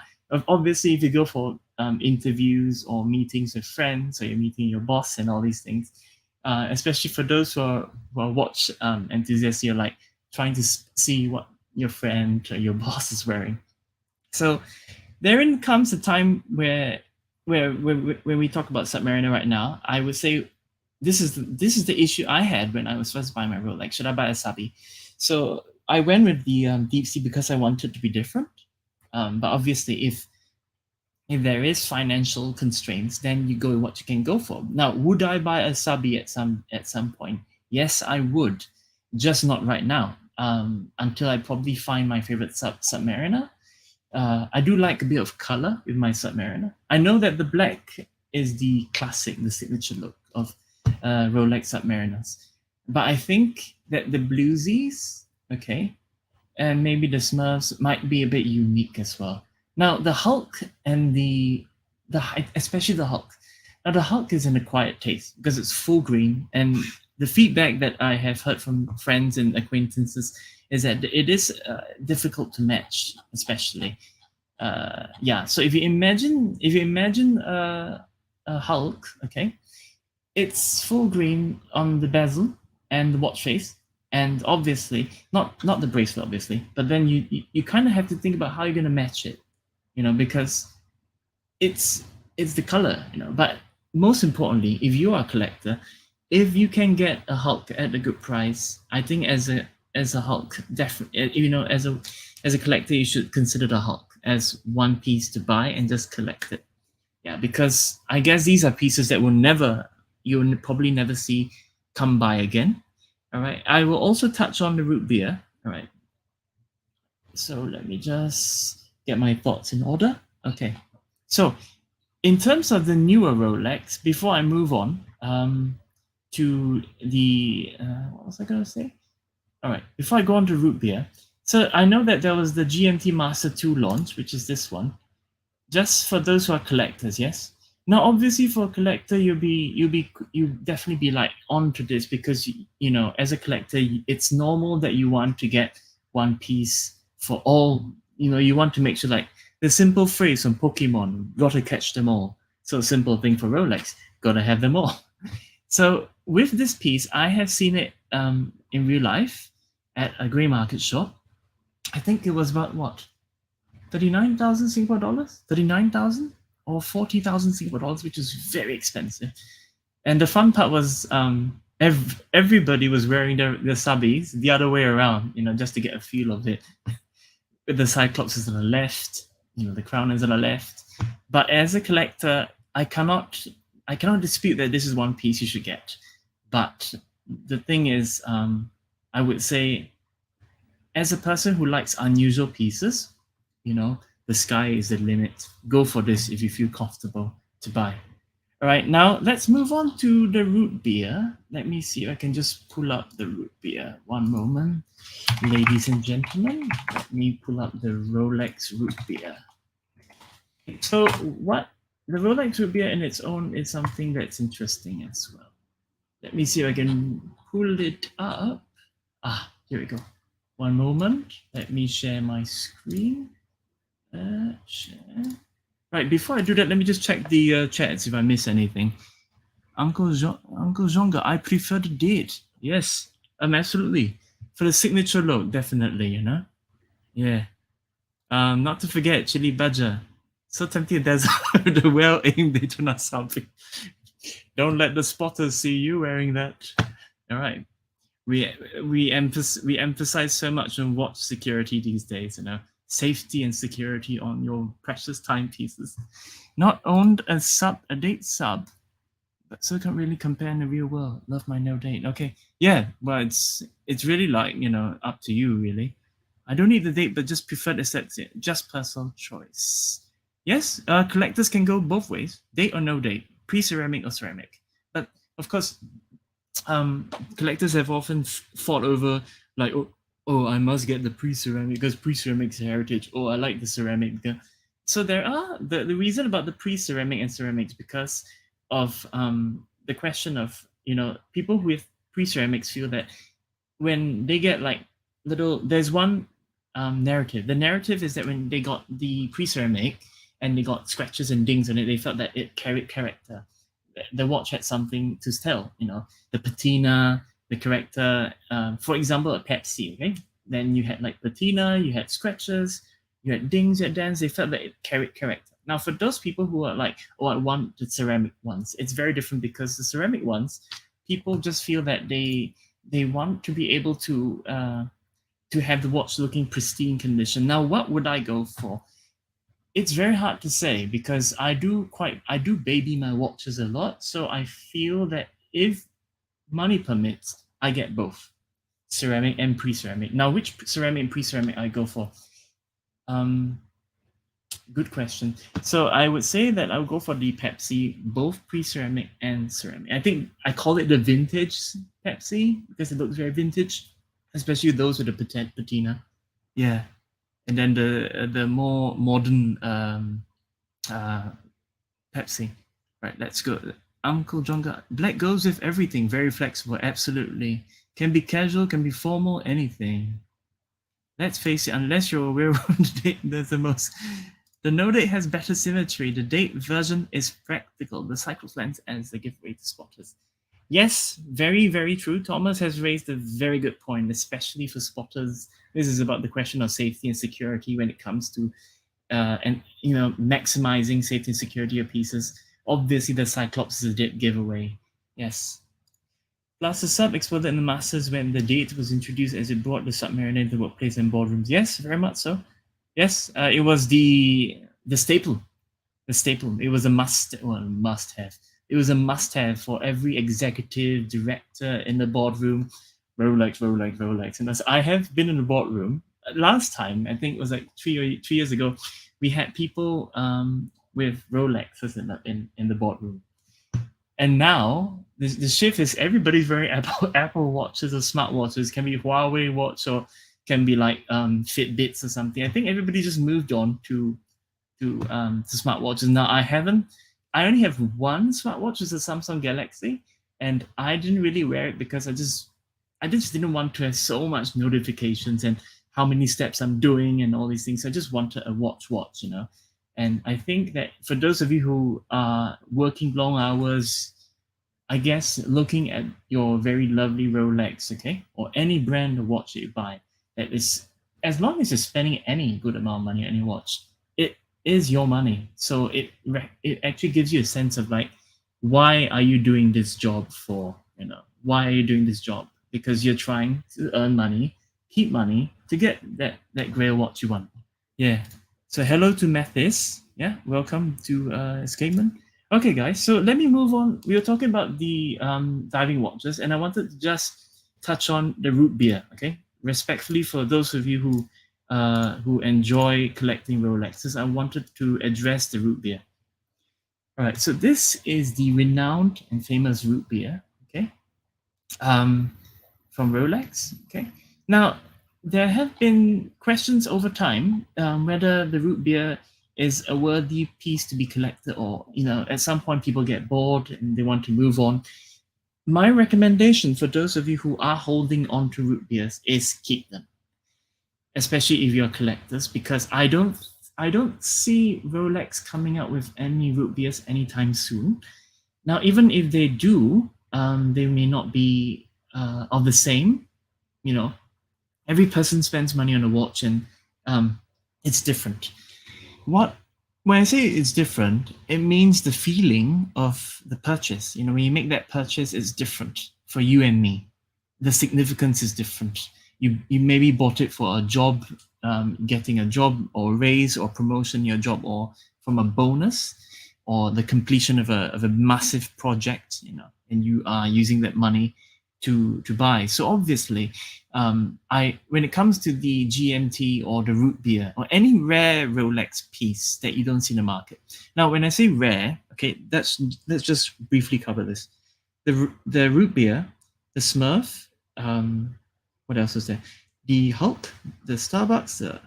obviously, if you go for interviews or meetings with friends, or you're meeting your boss and all these things, especially for those who are watch enthusiasts, you're like trying to see what your friend or your boss is wearing. So therein comes a time where when we talk about Submariner right now, I would say this is the issue I had when I was first buying my Rolex. Should I buy a Subby? So I went with the Deep Sea because I wanted to be different. But obviously, if there is financial constraints, then you go with what you can go for. Now, would I buy a Subby at some point? Yes, I would, just not right now. Until I probably find my favorite Submariner. I do like a bit of color with my Submariner. I know that the black is the classic, the signature look of Rolex Submariners, but I think that the bluesies, okay, and maybe the Smurfs might be a bit unique as well. Now the Hulk and the especially the Hulk. Now the Hulk is an acquired taste because it's full green, and the feedback that I have heard from friends and acquaintances is that it is difficult to match, especially. So if you imagine a Hulk, okay, it's full green on the bezel and the watch face, and obviously not the bracelet, obviously, but then you kind of have to think about how you're going to match it, because it's the color, But most importantly, if you are a collector, if you can get a Hulk at a good price, I think as a Hulk, definitely, as a collector, you should consider the Hulk as one piece to buy and just collect it. Yeah, because I guess these are pieces that you'll probably never see come by again. All right. I will also touch on the root beer. All right. So let me just get my thoughts in order. Okay. So in terms of the newer Rolex, before I move on to the, what was I going to say? All right, before I go on to root beer, so I know that there was the Gmt Master 2 launch, which is this one, just for those who are collectors, yes? Now, obviously, for a collector, you definitely be like onto this because, as a collector, it's normal that you want to get one piece for all, you want to make sure, like, the simple phrase from Pokemon, gotta catch them all. So a simple thing for Rolex, gotta have them all. So with this piece, I have seen it in real life at a grey market shop. I think it was about what, 39,000 Singapore dollars, 39,000 or 40,000 Singapore dollars, which is very expensive. And the fun part was everybody was wearing the subbies the other way around, just to get a feel of it. With the Cyclops is on the left, the crown is on the left. But as a collector, I cannot dispute that this is one piece you should get. But the thing is, I would say, as a person who likes unusual pieces, the sky is the limit. Go for this if you feel comfortable to buy. All right, now let's move on to the root beer. Let me see if I can just pull up the root beer. One moment, ladies and gentlemen. Let me pull up the Rolex root beer. So what the Rolex root beer in its own is something that's interesting as well. Let me see if I can pull it up. Here we go. One moment. Let me share my screen. Share. Right, before I do that, let me just check the chats if I miss anything. Uncle Zonga, I prefer the date. Yes, absolutely. For the signature look, definitely, Yeah. Not to forget, Chili Badger. So tempting there's the well-aimed Daytona something. Don't let the spotters see you wearing that. All right. We emphasize so much on watch security these days, safety and security on your precious timepieces. Not owned a date sub, but so can't really compare in the real world. Love my no date. Okay, yeah, well, it's really like up to you really. I don't need the date, but just prefer the sets. Just personal choice. Yes, collectors can go both ways, date or no date, pre-ceramic or ceramic. But of course, collectors have often fought over like, oh, I must get the pre-ceramic because pre-ceramic's heritage. Oh, I like the ceramic because. So there are the reason about the pre-ceramic and ceramics because of the question of people with pre-ceramics feel that when they get like there's one narrative. The narrative is that when they got the pre-ceramic and they got scratches and dings on it, they felt that it carried character. The watch had something to tell, the patina, the character. For example, a Pepsi, okay? Then you had like patina, you had scratches, you had dings, you had dents. They felt that it carried character. Now, for those people who are like, oh, I want the ceramic ones, it's very different because the ceramic ones, people just feel that they want to be able to have the watch looking pristine condition. Now, what would I go for? It's very hard to say because I do baby my watches a lot. So I feel that if money permits, I get both ceramic and pre-ceramic. Now, which ceramic and pre-ceramic I go for? Good question. So I would say that I would go for the Pepsi, both pre-ceramic and ceramic. I think I call it the vintage Pepsi because it looks very vintage, especially those with the patina. Yeah. And then the more modern Pepsi. Right, let's go. Uncle John got black goes with everything. Very flexible, absolutely. Can be casual, can be formal, anything. Let's face it, unless you're aware of the date, there's the most. The no date has better symmetry. The date version is practical. The cycles lens as the giveaway to spotters. Yes, very, very true. Thomas has raised a very good point, especially for spotters. This is about the question of safety and security when it comes to maximizing safety and security of pieces. Obviously, the Cyclops is a dip giveaway. Yes. Plus, the sub exploded in the Masters when the date was introduced as it brought the Submariner into the workplace and boardrooms. Yes, very much so. Yes, it was the staple. The staple. It was a must-have. It was a must-have for every executive director in the boardroom. Rolex, Rolex, Rolex. And I have been in the boardroom. Last time, I think it was like 3 years ago, we had people with Rolexes in the boardroom. And now the shift is everybody's wearing Apple watches or smartwatches. Can be Huawei watch or can be like Fitbits or something. I think everybody just moved on to smartwatches. Now I only have one smartwatch, it's a Samsung Galaxy, and I didn't really wear it because I just didn't want to have so much notifications and how many steps I'm doing and all these things. I just wanted a watch, And I think that for those of you who are working long hours, I guess looking at your very lovely Rolex, okay, or any brand of watch that you buy, that is, as long as you're spending any good amount of money on any watch, it is your money. So it actually gives you a sense of like, why are you doing this job for? Why are you doing this job? Because you're trying to earn money, keep money to get that grail watch you want. Yeah. So hello to Mathis. Yeah, welcome to Escapement. Okay, guys. So let me move on. We were talking about the diving watches, and I wanted to just touch on the root beer. Okay, respectfully for those of you who enjoy collecting Rolexes, I wanted to address the root beer. All right. So this is the renowned and famous root beer. Okay. From Rolex. Okay. Now, there have been questions over time whether the root beer is a worthy piece to be collected or, at some point people get bored and they want to move on. My recommendation for those of you who are holding on to root beers is keep them, especially if you're collectors, because I don't see Rolex coming out with any root beers anytime soon. Now, even if they do, they may not be of the same, every person spends money on a watch and it's different. What When I say it's different, it means the feeling of the purchase. You know, when you make that purchase, it's different for you and me. The significance is different. You maybe bought it for a job, getting a job or raise or promotion in your job, or from a bonus, or the completion of a massive project. You know, and you are using that money to buy. So obviously, I when it comes to the GMT or the root beer or any rare Rolex piece that you don't see in the market. Now, when I say rare, okay, let's just briefly cover this. The root beer, the Smurf, what else is there? The Hulk, the Starbucks,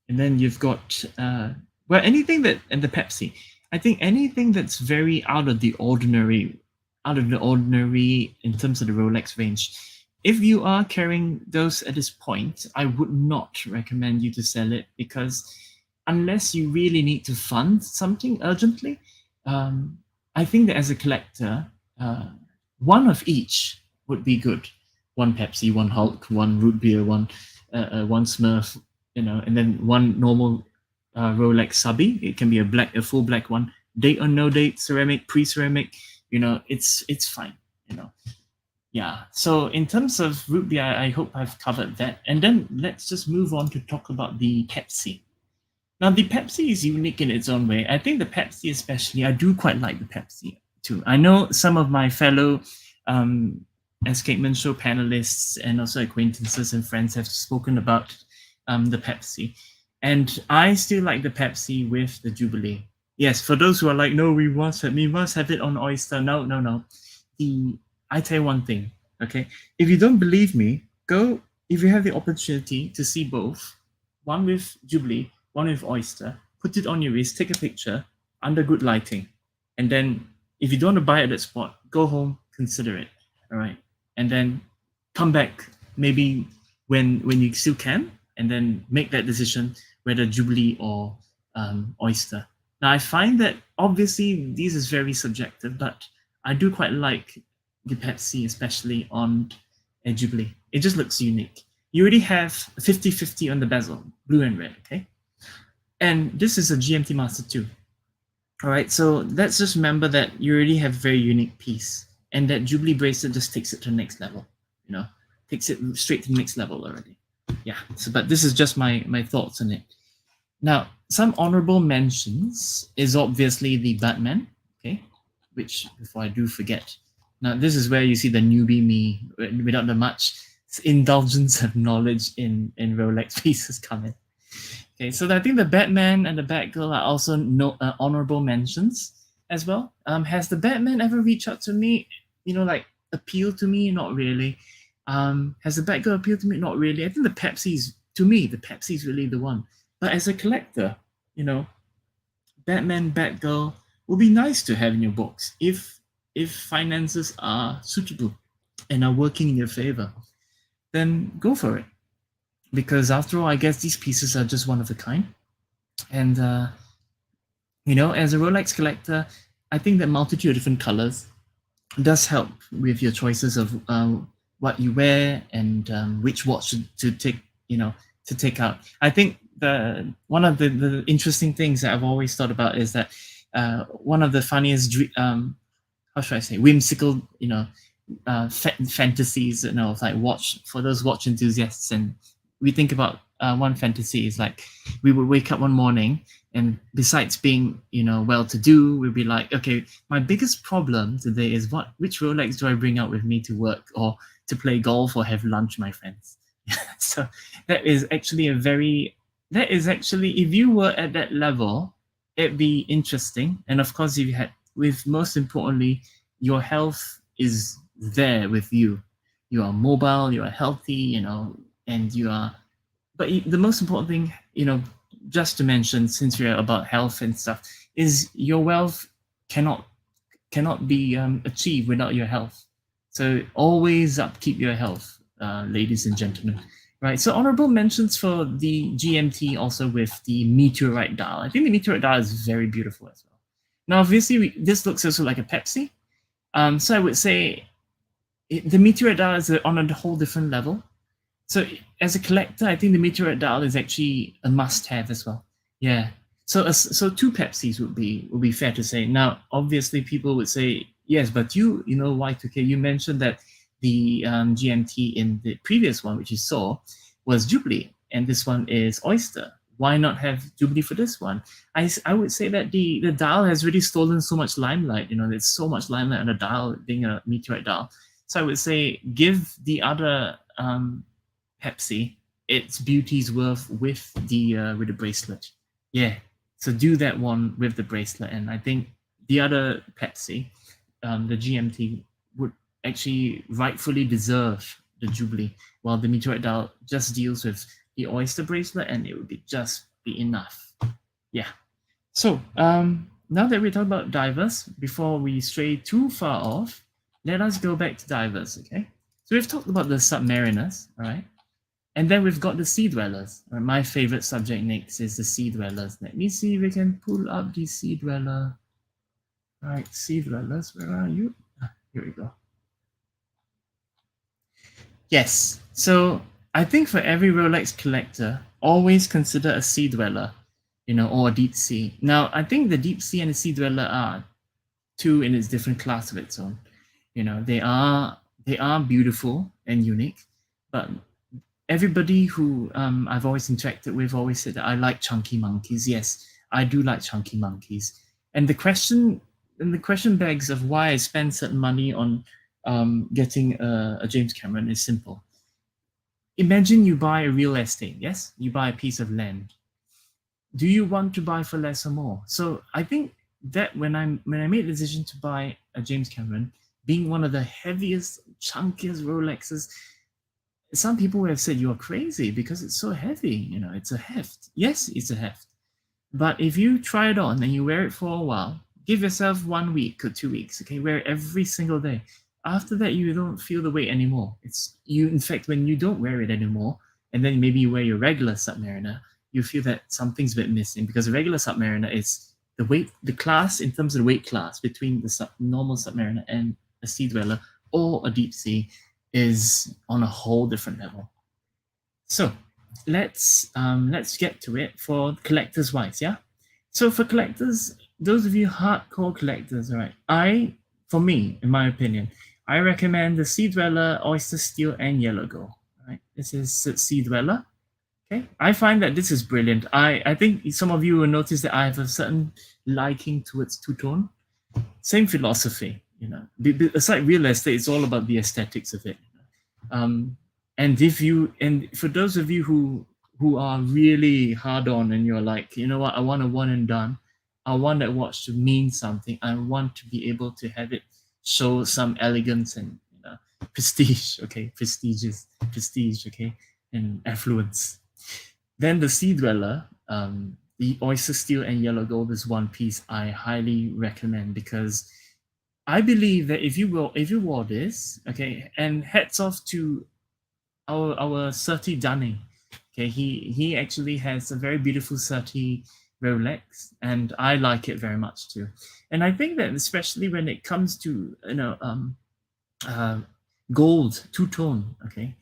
and then you've got well, anything that, and the Pepsi. I think anything that's very out of the ordinary in terms of the Rolex range. If you are carrying those at this point, I would not recommend you to sell it, because unless you really need to fund something urgently, I think that as a collector, one of each would be good. One Pepsi, one Hulk, one root beer, one Smurf, you know, and then one normal Rolex subby. It can be a full black one, date or no date, ceramic, pre-ceramic. You know, it's fine. You know, yeah. So in terms of root beer, I hope I've covered that, and then let's just move on to talk about the Pepsi. Now, the Pepsi is unique in its own way. I think the Pepsi, especially, I do quite like the Pepsi too. I know some of my fellow Escapement Show panelists and also acquaintances and friends have spoken about the Pepsi. And I still like the Pepsi with the Jubilee. Yes, for those who are like, no, we must have it on Oyster. No. I tell you one thing, okay? If you don't believe me, go, if you have the opportunity to see both, one with Jubilee, one with Oyster, put it on your wrist, take a picture under good lighting. And then if you don't want to buy it at that spot, go home, consider it. All right. And then come back maybe when you still can, and then make that decision whether Jubilee or Oyster. Now, I find that obviously this is very subjective, but I do quite like the Pepsi, especially on a Jubilee. It just looks unique. You already have 50-50 on the bezel, blue and red, okay? And this is a GMT Master too. All right, so let's just remember that you already have a very unique piece, and that Jubilee bracelet just takes it to the next level, you know, takes it straight to the next level already. Yeah, so but this is just my thoughts on it. Now, some honorable mentions is obviously the Batman, okay, which, before I do forget, now this is where you see the newbie me without the much indulgence of knowledge in Rolex pieces come in. Okay, so I think the Batman and the Batgirl are also honorable mentions as well. Has the Batman ever reached out to me? You know, like appealed to me? Not really. Has the Batgirl appealed to me? Not really. I think the Pepsi is really the one. But as a collector, you know, Batman, Batgirl would be nice to have in your box if finances are suitable and are working in your favor. Then go for it, because after all, I guess these pieces are just one of a kind. And you know, as a Rolex collector, I think that multitude of different colors does help with your choices of what you wear and which watch to take, you know, to take out. I think one of the interesting things that I've always thought about is that one of the funniest how should I say, whimsical, you know, fantasies, you know, like watch, for those watch enthusiasts, and we think about one fantasy is like we would wake up one morning, and besides being, you know, well-to-do, we'd be like, okay, my biggest problem today is which Rolex do I bring out with me to work or to play golf or have lunch, my friends. So that is actually if you were at that level, it'd be interesting. And of course, if you had, with most importantly, your health is there with you. You are mobile, you are healthy, you know, and you are. But the most important thing, you know, just to mention, since we're about health and stuff, is your wealth cannot be achieved without your health. So always upkeep your health, ladies and gentlemen. Right. So honorable mentions for the GMT, also with the meteorite dial. I think the meteorite dial is very beautiful as well. Now, obviously, this looks also like a Pepsi. So I would say the meteorite dial is on a whole different level. So as a collector, I think the meteorite dial is actually a must-have as well. Yeah. So two Pepsis would be fair to say. Now, obviously, people would say yes, but you know Y2K. You mentioned that the GMT in the previous one, which you saw, was Jubilee, and this one is Oyster. Why not have Jubilee for this one? I would say that the dial has really stolen so much limelight. You know, there's so much limelight on the dial being a meteorite dial. So I would say give the other Pepsi its beauty's worth with the bracelet. Yeah, so do that one with the bracelet, and I think the other Pepsi, the GMT, would actually rightfully deserve the Jubilee, while the meteorite dial just deals with the Oyster bracelet, and it would just be enough. Yeah. So now that we talked about divers, before we stray too far off, let us go back to divers. Okay. So we've talked about the submariners, all right. And then we've got the sea dwellers. My favorite subject next is the sea dwellers. Let me see if we can pull up the sea dweller. All right, sea dwellers, where are you? Here we go. Yes, so I think for every Rolex collector, always consider a sea dweller, or a deep sea. Now, I think the deep sea and the sea dweller are two in its different class of its own. They are beautiful and unique, but everybody who I've always interacted with always said that I like chunky monkeys. Yes, I do like chunky monkeys. And the question begs of why I spend certain money on getting a James Cameron is simple. Imagine you buy a real estate. Yes, you buy a piece of land. Do you want to buy for less or more? So I think that when I made the decision to buy a James Cameron, being one of the heaviest, chunkiest Rolexes, some people have said you're crazy because it's so heavy. It's a heft. Yes, it's a heft. But if you try it on and you wear it for a while, give yourself 1 week or 2 weeks, okay? Wear it every single day. After that, you don't feel the weight anymore. In fact, when you don't wear it anymore, and then maybe you wear your regular Submariner, you feel that something's a bit missing, because a regular Submariner is the class in terms of the weight class between the normal Submariner and a sea dweller or a deep sea is on a whole different level. So let's get to it for collectors wise. Yeah. So for collectors, those of you hardcore collectors, all right, for me, in my opinion, I recommend the Sea Dweller, Oyster Steel, and Yellow Gold. Right, this is Sea Dweller. Okay, I find that this is brilliant. I think some of you will notice that I have a certain liking towards two-tone. Same philosophy, aside real estate, it's all about the aesthetics of it. And for those of you who are really hard on and you're like, you know what, I want a one and done. I want that watch to mean something. I want to be able to have it show some elegance and prestige. Okay, prestige, okay, and affluence. Then the Sea Dweller, the Oyster Steel and Yellow Gold is one piece I highly recommend, because I believe that if you wore this, okay, and hats off to our Surtee Dunning. Okay, he actually has a very beautiful Surtee Rolex, and I like it very much too. And I think that especially when it comes to gold two-tone, okay,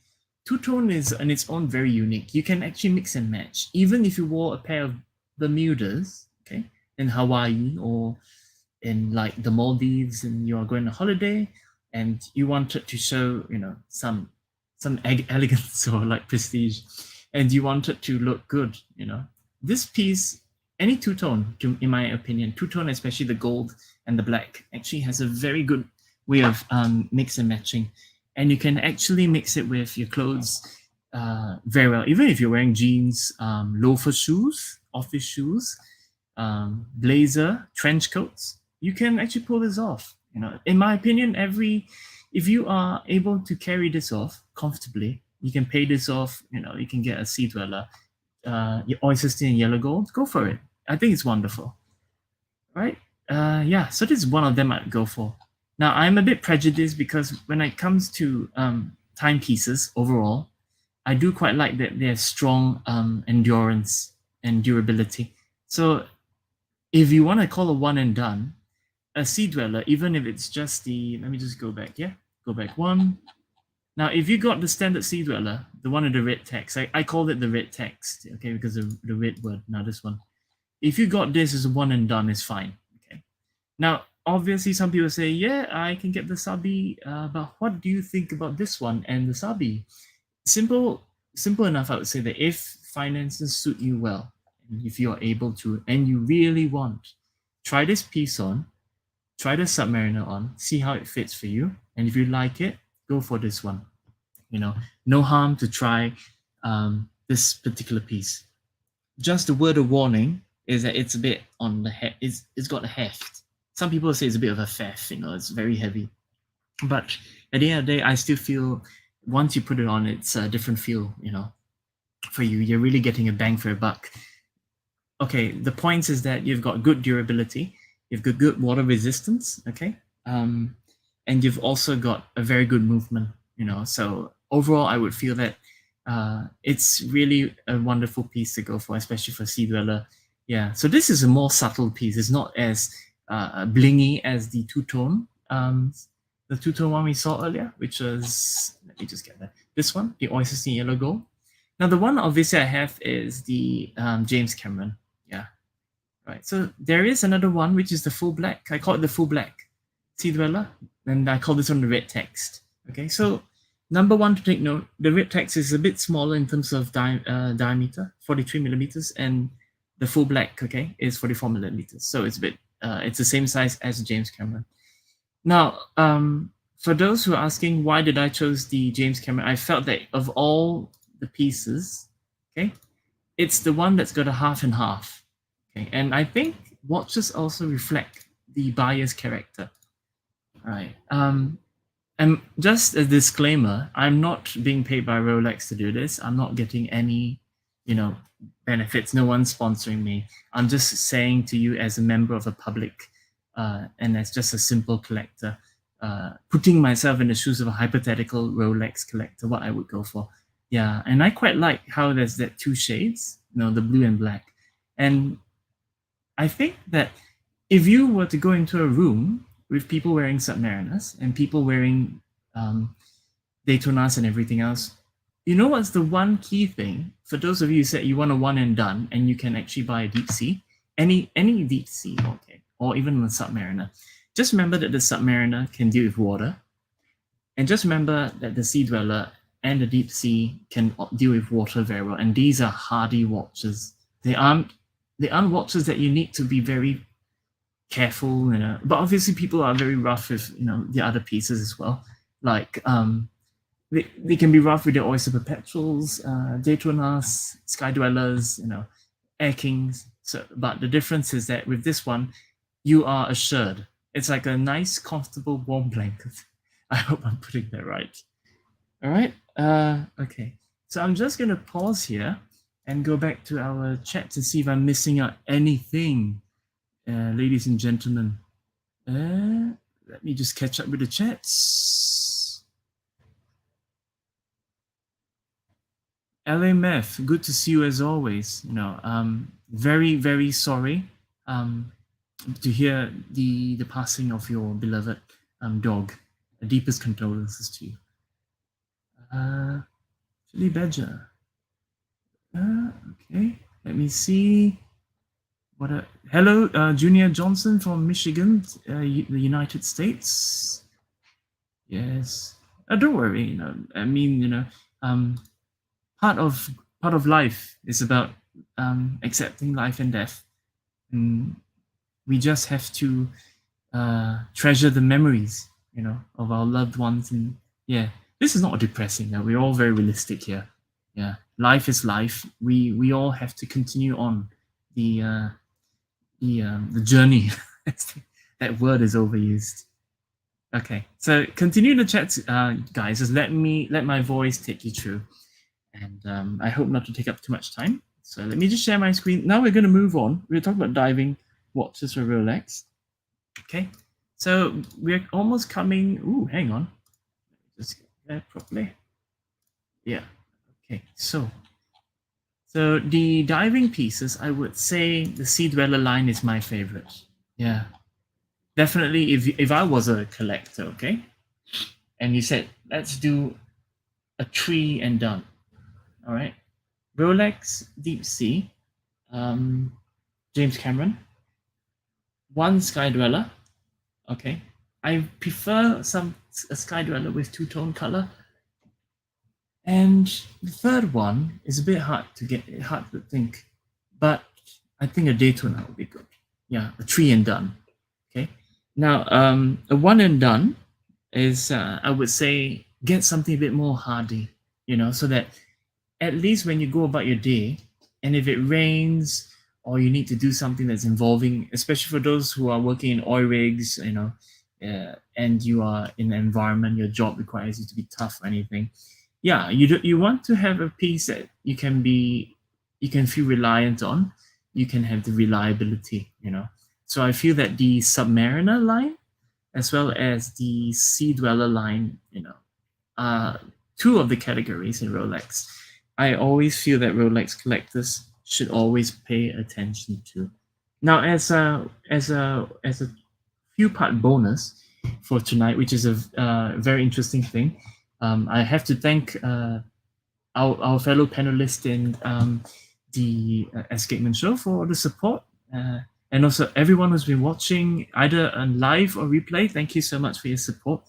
two-tone is on its own very unique. You can actually mix and match. Even if you wore a pair of Bermudas, okay, in Hawaii or in like the Maldives, and you are going on holiday and you wanted to show some elegance or like prestige, and you wanted to look good, this piece, any two-tone, in my opinion, two-tone, especially the gold and the black, actually has a very good way of mix and matching. And you can actually mix it with your clothes very well, even if you're wearing jeans, loafer shoes, office shoes, blazer, trench coats. You can actually pull this off. In my opinion, if you are able to carry this off comfortably, you can pay this off. You can get a Sea Dweller, your Oyster Steel and Yellow Gold. Go for it. I think it's wonderful. Right? Yeah. So this is one of them I'd go for. Now I'm a bit prejudiced because when it comes to timepieces overall, I do quite like that they have strong endurance and durability. So if you want to call a one and done, a Sea Dweller, even if it's just let me just go back, yeah? Go back one. Now, if you got the standard Sea Dweller, the one with the red text, I called it the red text, okay, because of the red word. Now this one. if you got this as a one and done, it's fine. Okay. Now, obviously, some people say, yeah, I can get the Sabi, but what do you think about this one and the Sabi? Simple enough, I would say that if finances suit you well, and if you're able to, and you really want, try this piece on, try the Submariner on, see how it fits for you, and if you like it, go for this one. You know, no harm to try this particular piece. Just a word of warning is that it's a bit on the it's got a heft. Some people say it's a bit of a theft, you know, it's very heavy. But at the end of the day, I still feel once you put it on, it's a different feel, you know, for you. You're really getting a bang for a buck. Okay, the points is that you've got good durability, you've got good water resistance, okay? And you've also got a very good movement, you know, so overall, I would feel that it's really a wonderful piece to go for, especially for Sea Dweller. Yeah, so this is a more subtle piece. It's not as blingy as the two-tone one we saw earlier, which was, let me just get that. This one, the Oyster Yellow Gold. Now, the one obviously I have is the James Cameron. Yeah, right. So there is another one, which is the full black. I call it the full black Sea Dweller, and I call this one the red text. Okay, so number one to take note, the red text is a bit smaller in terms of diameter, 43 millimeters, and the full black, okay, is 44 millimeters. So it's a bit, it's the same size as the James Cameron. Now, for those who are asking why did I chose the James Cameron, I felt that of all the pieces, okay, it's the one that's got a half and half. Okay, and I think watches also reflect the buyer's character. Right. And just a disclaimer, I'm not being paid by Rolex to do this. I'm not getting any, you know, benefits. No one's sponsoring me. I'm just saying to you as a member of a public and as just a simple collector, putting myself in the shoes of a hypothetical Rolex collector, what I would go for. Yeah, and I quite like how there's that two shades, you know, the blue and black. And I think that if you were to go into a room with people wearing Submariners and people wearing Daytonas and everything else, you know what's the one key thing? For those of you who said you want a one and done and you can actually buy a deep sea, any deep sea, okay, or even a Submariner, just remember that the Submariner can deal with water. And just remember that the Sea Dweller and the deep sea can deal with water very well. And these are hardy watches. They aren't watches that you need to be very careful, you know. But obviously people are very rough with, you know, the other pieces as well. Like they can be rough with the Oyster Perpetuals, Daytonas, Sky Dwellers, you know, Air Kings. So, but the difference is that with this one, you are assured. It's like a nice, comfortable, warm blanket. I hope I'm putting that right. All right. Okay. So I'm just going to pause here and go back to our chat to see if I'm missing out anything, ladies and gentlemen. Let me just catch up with the chats. LMF, good to see you as always. You know, very, very sorry to hear the passing of your beloved dog. The deepest condolences to you. Chili Badger. Okay, let me see. Hello, Junior Johnson from Michigan, the United States. Yes. Don't worry. You know, I mean, you know, part of life is about accepting life and death, and we just have to treasure the memories, you know, of our loved ones. And yeah, this is not depressing. We're all very realistic here. Yeah, life is life. We all have to continue on the journey. That word is overused. Okay, so continue the chat, guys. Just let my voice take you through, and I hope not to take up too much time. So let me just share my screen. Now we're going to move on. We're talking about diving watches for Rolex. Okay, so we're almost coming. Ooh, hang on. Just get that properly. Yeah. Okay, so the diving pieces, I would say the Sea Dweller line is my favorite. Yeah, definitely. If I was a collector, okay, and you said let's do a tree and done, all right, Rolex Deep Sea. James Cameron, one Sky Dweller. Okay, I prefer a Sky Dweller with two-tone color. And the third one is a bit hard to think, but I think a Daytona would be good. Yeah, a 3 and done. Okay. Now, a 1 and done is, I would say, get something a bit more hardy, so that at least when you go about your day, and if it rains or you need to do something that's involving, especially for those who are working in oil rigs, and you are in an environment, your job requires you to be tough or anything. Yeah, you want to have a piece that you can feel reliant on. You can have the reliability, So I feel that the Submariner line, as well as the Sea Dweller line, are two of the categories in Rolex I always feel that Rolex collectors should always pay attention to. Now, as a few part bonus for tonight, which is a very interesting thing, I have to thank our fellow panelist in the Escapement show for the support. And also everyone who's been watching either on live or replay, thank you so much for your support.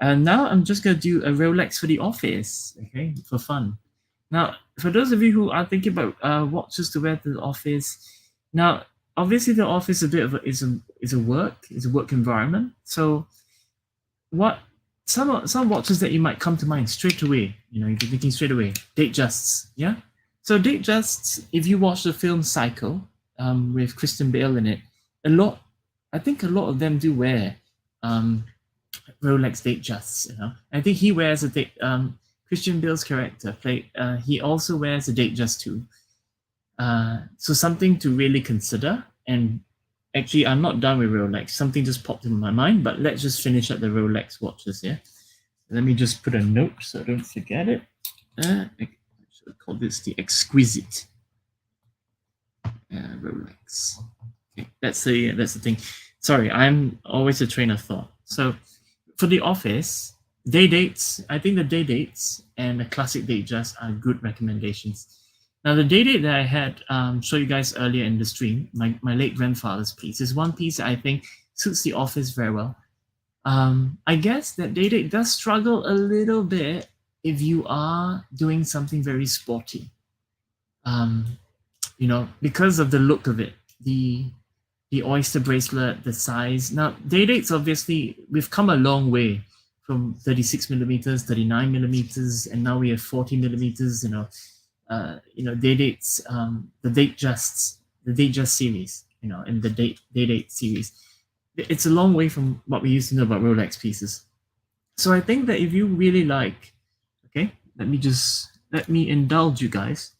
And now I'm just going to do a Rolex for the office, okay, for fun. Now, for those of you who are thinking about watches to wear to the office, now obviously the office is a work environment. So, what some watches that you might come to mind straight away, you're thinking straight away, Datejusts, yeah. So Datejusts, if you watch the film Cycle, with Christian Bale in it, I think a lot of them do wear Rolex Datejusts. I think he wears a Christian Bale's character he also wears a Datejust too. So something to really consider. And actually, I'm not done with Rolex. Something just popped in my mind, but let's just finish up the Rolex watches here. Let me just put a note so I don't forget it. I should call this the Exquisite Rolex. Okay, that's the thing. Sorry, I'm always a train of thought. So for the office, day dates, I think the day dates and the classic Datejust are good recommendations. Now, the day date that I had show you guys earlier in the stream, my late grandfather's piece, is one piece that I think suits the office very well. I guess that day date does struggle a little bit if you are doing something very sporty. Because of the look of it, the Oyster bracelet, the size. Now, day dates, obviously, we've come a long way from 36 millimeters, 39 millimeters, and now we have 40 millimeters. Day dates, the Datejust series, and the day date series. It's a long way from what we used to know about Rolex pieces. So I think that if you really like, okay, let me indulge you guys.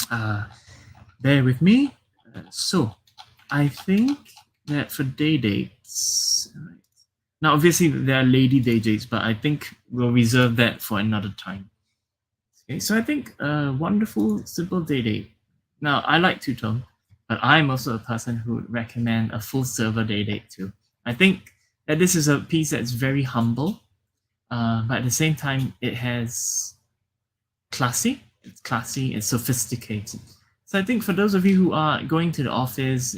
Bear with me. So I think that for day dates, right. Now obviously there are lady day dates, but I think we'll reserve that for another time. Okay, so I think a wonderful, simple day date. Now I like two-tone, but I'm also a person who would recommend a full silver day date too. I think that this is a piece that's very humble, but at the same time it has it's sophisticated. So I think for those of you who are going to the office,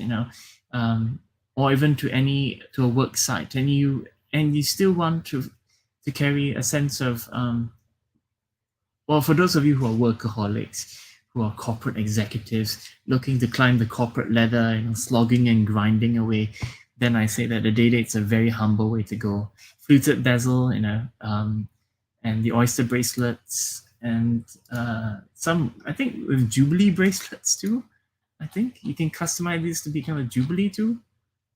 or even to a work site, and you still want to carry a sense of, well, for those of you who are workaholics, who are corporate executives looking to climb the corporate ladder, slogging and grinding away, then I say that the day date's a very humble way to go. Fluted bezel, and the Oyster bracelets, and some, I think, with Jubilee bracelets too. I think you can customize this to become a Jubilee too.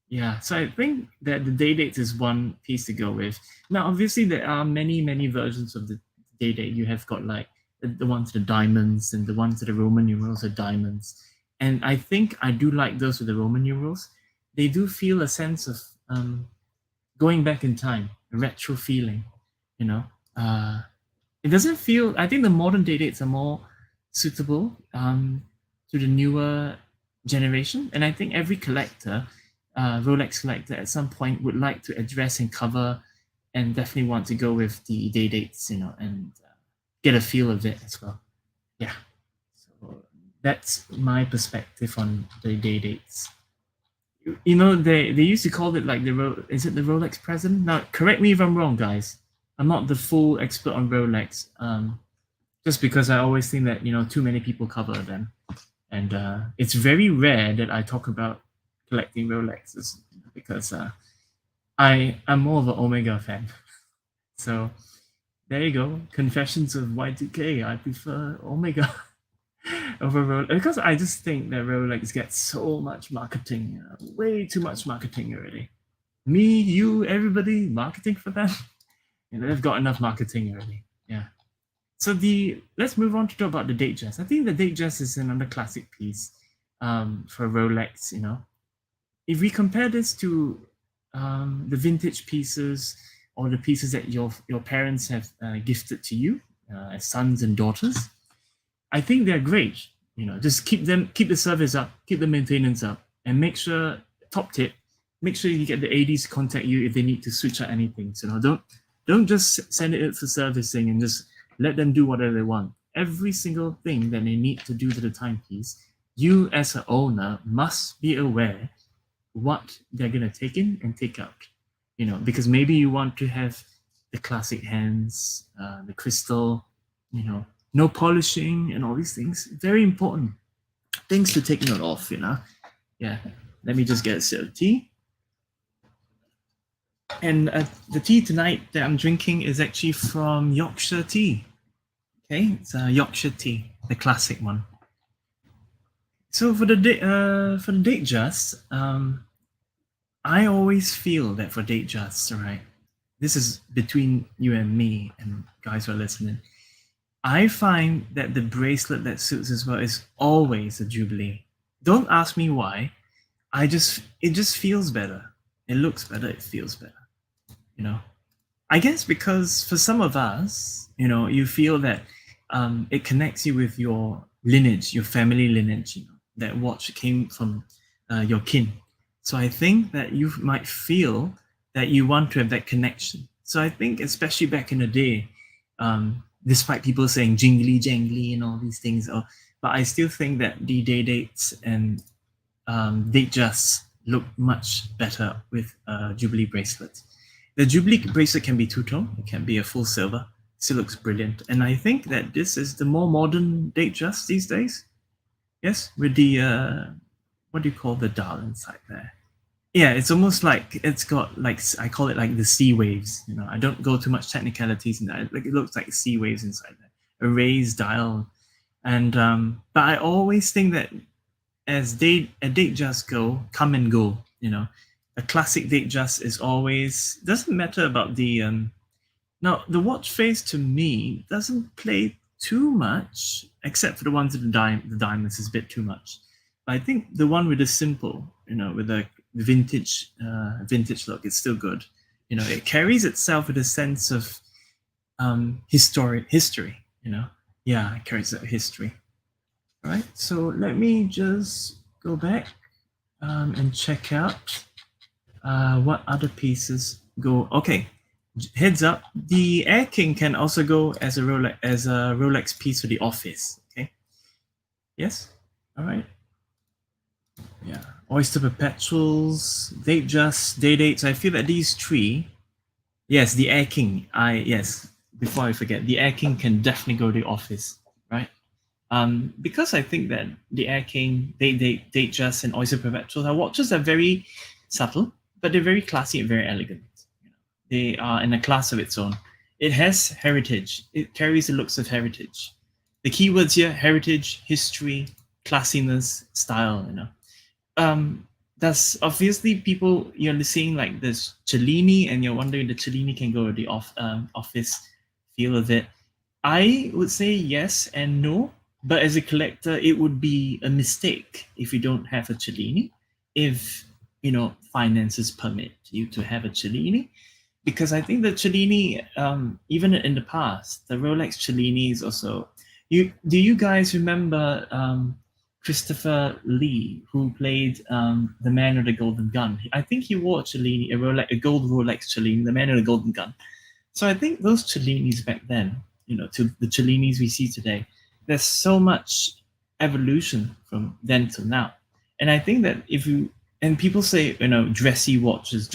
Yeah, so I think that the day date is one piece to go with. Now, obviously, there are many, many versions of the day date. You have got like the ones with the diamonds and the ones with the Roman numerals are diamonds. And I think I do like those with the Roman numerals. They do feel a sense of going back in time, a retro feeling, It doesn't feel, I think the modern day dates are more suitable to the newer generation. And I think every collector, Rolex collector at some point would like to address and cover and definitely want to go with the day dates, and get a feel of it as well. Yeah. So That's my perspective on the day dates. You know, they used to call it like is it the Rolex present? Now, correct me if I'm wrong, guys. I'm not the full expert on Rolex. Just because I always think that too many people cover them, and it's very rare that I talk about collecting Rolexes because I'm more of an Omega fan. So there you go. Confessions of Y2K. I prefer Omega over Rolex because I just think that Rolex gets so much marketing, way too much marketing already. Me, you, everybody, marketing for them. They've got enough marketing already. Yeah. So let's move on to talk about the Datejust. I think the Datejust is another classic piece for Rolex. If we compare this to the vintage pieces or the pieces that your parents have gifted to you as sons and daughters, I think they're great. Just keep the service up, keep the maintenance up, and make sure, top tip, make sure you get the ADs to contact you if they need to switch out anything. So don't just send it for servicing and just let them do whatever they want. Every single thing that they need to do to the timepiece, you as an owner must be aware what they're gonna take in and take out. Because maybe you want to have the classic hands, the crystal, no polishing and all these things. Very important things to take note of. Yeah. Let me just get a sip of tea. And the tea tonight that I'm drinking is actually from Yorkshire Tea. Okay, it's Yorkshire Tea, the classic one. So for the Datejust, I always feel that for Datejusts, right? This is between you and me and guys who are listening. I find that the bracelet that suits as well is always a Jubilee. Don't ask me why. It just feels better. It looks better. It feels better. I guess because for some of us, you feel that it connects you with your lineage, your family lineage. That watch came from your kin. So I think that you might feel that you want to have that connection. So I think, especially back in the day, despite people saying jingly jangly and all these things, but I still think that the day dates and Datejusts look much better with Jubilee bracelets. The Jubilee bracelet can be two-tone, it can be a full silver, still looks brilliant. And I think that this is the more modern Datejust these days. Yes, with the what do you call the dial inside there? Yeah, it's almost like it's got I call it like the sea waves. I don't go too much technicalities in that. Like it looks like sea waves inside there, a raised dial, and but I always think that as Datejust come and go. A classic Datejust is always doesn't matter about the now the watch face to me doesn't play too much, except for the ones with the diamonds is a bit too much. But I think the one with the simple, with the vintage look, it's still good. It carries itself with a sense of history. Yeah, it carries that history. All right, so let me just go back and check out what other pieces go. Okay, heads up, the Air King can also go as a Rolex piece for the office. Okay. Yes. All right. Yeah. Oyster Perpetuals, Datejust, Day Dates. I feel that these three. Yes, the Air King. Before I forget, the Air King can definitely go to the office, right? Because I think that the Air King, Datejust, and Oyster Perpetuals, our watches are very subtle, but they're very classy and very elegant. They are in a class of its own. It has heritage. It carries the looks of heritage. The keywords here: heritage, history, classiness, style. That's obviously people you're seeing like this Cellini, and you're wondering the Cellini can go to the office feel of it. I would say yes and no, but as a collector, it would be a mistake if you don't have a Cellini. If finances permit you to have a Cellini, because I think the Cellini, even in the past, the Rolex Cellini is also. Do you guys remember Christopher Lee, who played the Man with the Golden Gun? I think he wore a Cellini, a gold Rolex Cellini, the Man with the Golden Gun. So I think those Cellinis back then, to the Cellinis we see today, there's so much evolution from then till now. And I think that if you, and people say, dressy watches,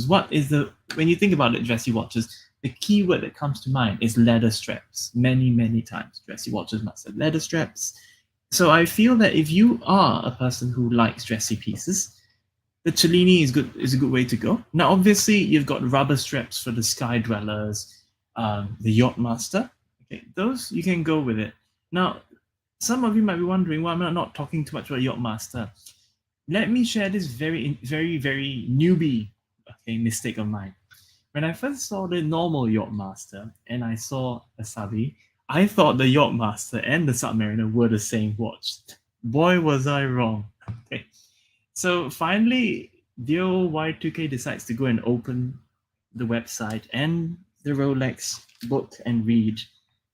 what is when you think about it, dressy watches, the key word that comes to mind is leather straps. Many times, dressy watches must have leather straps. So I feel that if you are a person who likes dressy pieces, the Cellini is a good way to go. Now, obviously, you've got rubber straps for the Sky Dwellers, the Yacht Master. Okay, those you can go with it. Now, some of you might be wondering why I'm not talking too much about Yacht Master. Let me share this very newbie mistake of mine. When I first saw the normal Yacht Master and I saw a Sabi, I thought the Yacht Master and the Submariner were the same watch. Boy, was I wrong. Okay. So finally, the old Y2K decides to go and open the website and the Rolex book and read,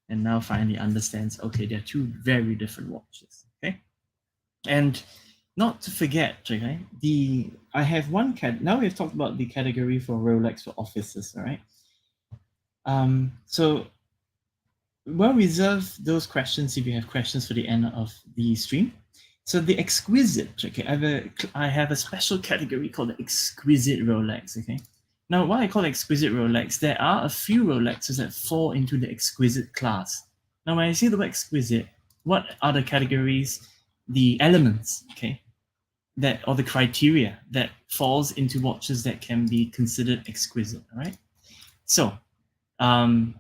and now finally understands, okay, they're two very different watches. Okay. And not to forget, okay, I have one now we've talked about the category for Rolex for offices, all right? So we'll reserve those questions if you have questions for the end of the stream. So the exquisite, okay, I have a special category called the exquisite Rolex, okay? Now, why I call it exquisite Rolex, there are a few Rolexes that fall into the exquisite class. Now, when I say the word exquisite, what are the categories, the elements, okay, that, or the criteria that falls into watches that can be considered exquisite, all right? So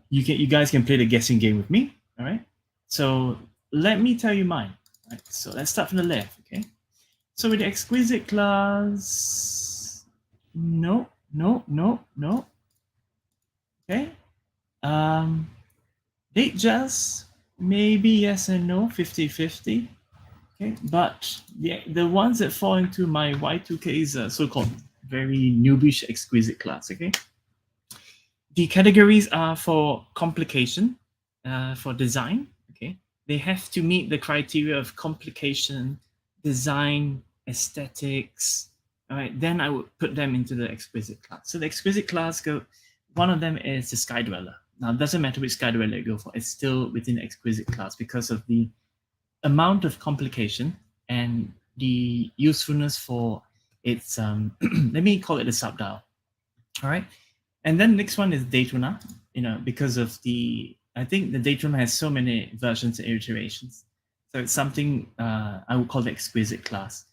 you guys can play the guessing game with me, all right? So let me tell you mine. Right, so let's start from the left, okay? So with the exquisite class, no. Okay. Datejust, maybe yes and no, 50-50. Okay, but the ones that fall into my Y2K's so-called very noobish exquisite class, okay? The categories are for complication, for design, okay? They have to meet the criteria of complication, design, aesthetics, all right? Then I would put them into the exquisite class. So the exquisite class, one of them is the Sky Dweller. Now, it doesn't matter which Sky Dweller you go for, it's still within the exquisite class because of the amount of complication and the usefulness for its, let me call it a subdial, all right? And then the next one is Daytona, because of I think the Daytona has so many versions and iterations. So it's something I would call the exquisite class.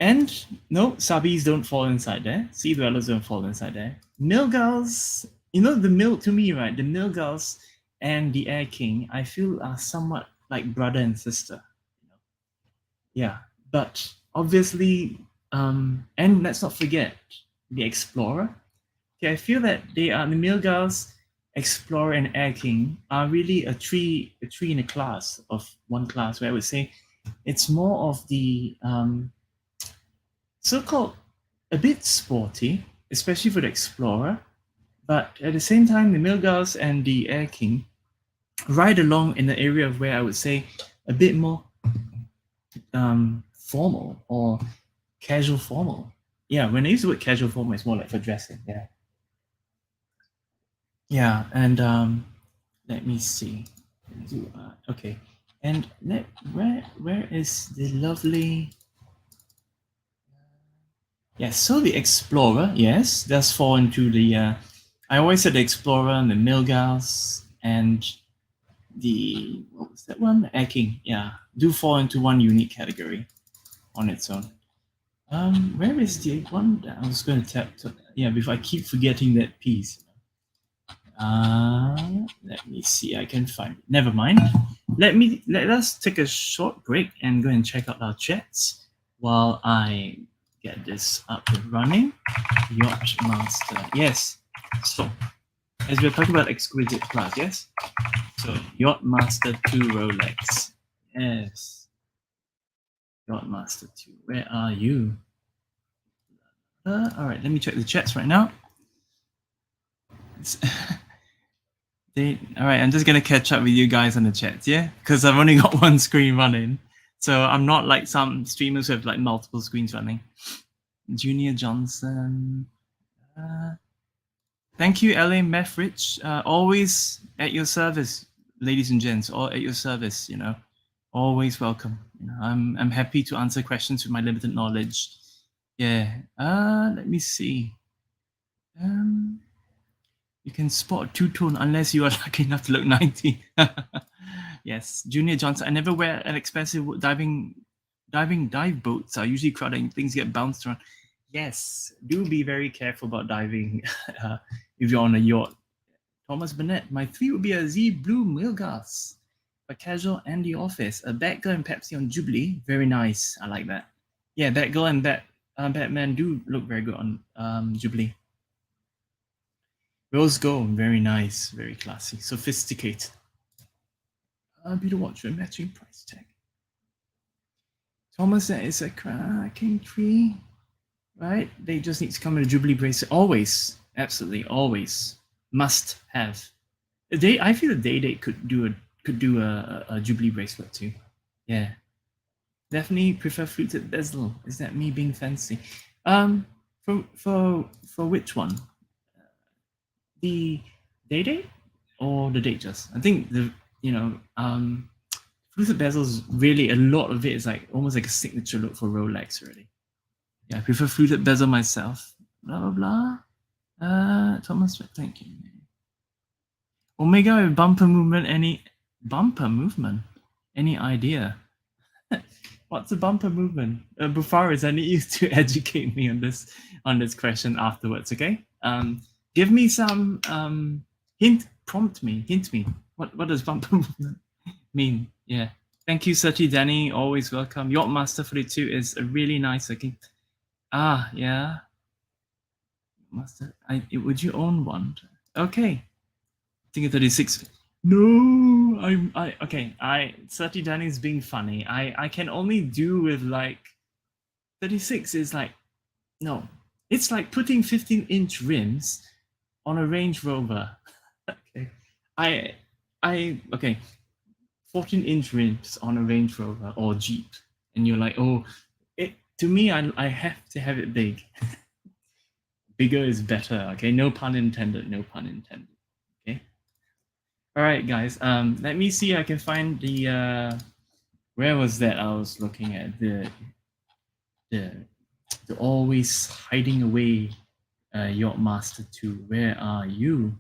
And no, Sabis don't fall inside there. Sea Dwellers don't fall inside there. Milgauss, to me, right, the Milgauss and the Air King, I feel are somewhat like brother and sister. Yeah, but obviously, and let's not forget the Explorer. Okay, I feel that they are the Milgauss, Explorer, and Air King are really a tree in a class of one class, where I would say it's more of the so-called a bit sporty, especially for the Explorer, but at the same time, the Milgauss and the Air King ride along in the area of where I would say a bit more formal or casual formal. Yeah, when I use the word casual formal, it's more like for dressing. Yeah. Yeah, and let me see. Okay, and where is the lovely? Yes, so the Explorer, yes, does fall into the. I always said the Explorer and the Milgauss and the, what was that one? Air King, yeah, do fall into one unique category on its own. Where is the one that I was going to tap? Before I keep forgetting that piece. Let me see. I can find it. Never mind. Let us take a short break and go and check out our chats while I get this up and running. Yacht Master. Yes. So, as we're talking about exquisite class, yes? So, Yacht Master 2 Rolex. Yes. Yacht Master 2. Where are you? All right, let me check the chats right now. All right, I'm just gonna catch up with you guys on the chats, yeah? Because I've only got one screen running, so I'm not like some streamers who have like multiple screens running. Junior Johnson, thank you, LA Mefrich. Always at your service, ladies and gents, or at your service, Always welcome. I'm happy to answer questions with my limited knowledge. Yeah. Let me see. You can spot two-tone unless you are lucky enough to look 90. Yes, Junior Johnson. I never wear an expensive dive boots. Are usually crowded and things get bounced around. Yes, do be very careful about diving if you're on a yacht. Thomas Burnett. My 3 would be a Z Blue Milgas. For casual and the office. A Batgirl and Pepsi on Jubilee. Very nice. I like that. Yeah, Batgirl and Batman do look very good on Jubilee. Rose Gold, very nice, very classy, sophisticated. Beauty watch with matching price tag. Thomas, that is a cracking tree, right? They just need to come in a Jubilee bracelet. Always, absolutely, always must have. I feel the Day could do a Jubilee bracelet too. Yeah, definitely prefer fluted bezel. Is that me being fancy? For which one? The Day or the Datejust? I think fluted bezels, really a lot of it is like almost like a signature look for Rolex already. Yeah, I prefer fluted bezel myself. Blah blah blah. Thomas, thank you. Omega with bumper movement. Any bumper movement? Any idea? What's a bumper movement? Bufaris, I need you to educate me on this question afterwards. Okay. Give me some hint. Hint me. What does bumper movement mean? Yeah. Thank you, Sachi Danny. Always welcome. Yacht Master 42 is a really nice looking. Yeah. Master. Would you own one? Okay. I think 36. No, okay. Sachi Danny is being funny. I can only do with like 36 is like, no. It's like putting 15-inch rims on a Range Rover. Okay. Okay. 14-inch rims on a Range Rover or Jeep, and you're like, oh, to me, I have to have it big. Bigger is better. Okay, no pun intended. No pun intended. Okay. All right, guys. Let me see. I can find the. Where was that? I was looking at the always hiding away, Yacht Master 2. Where are you?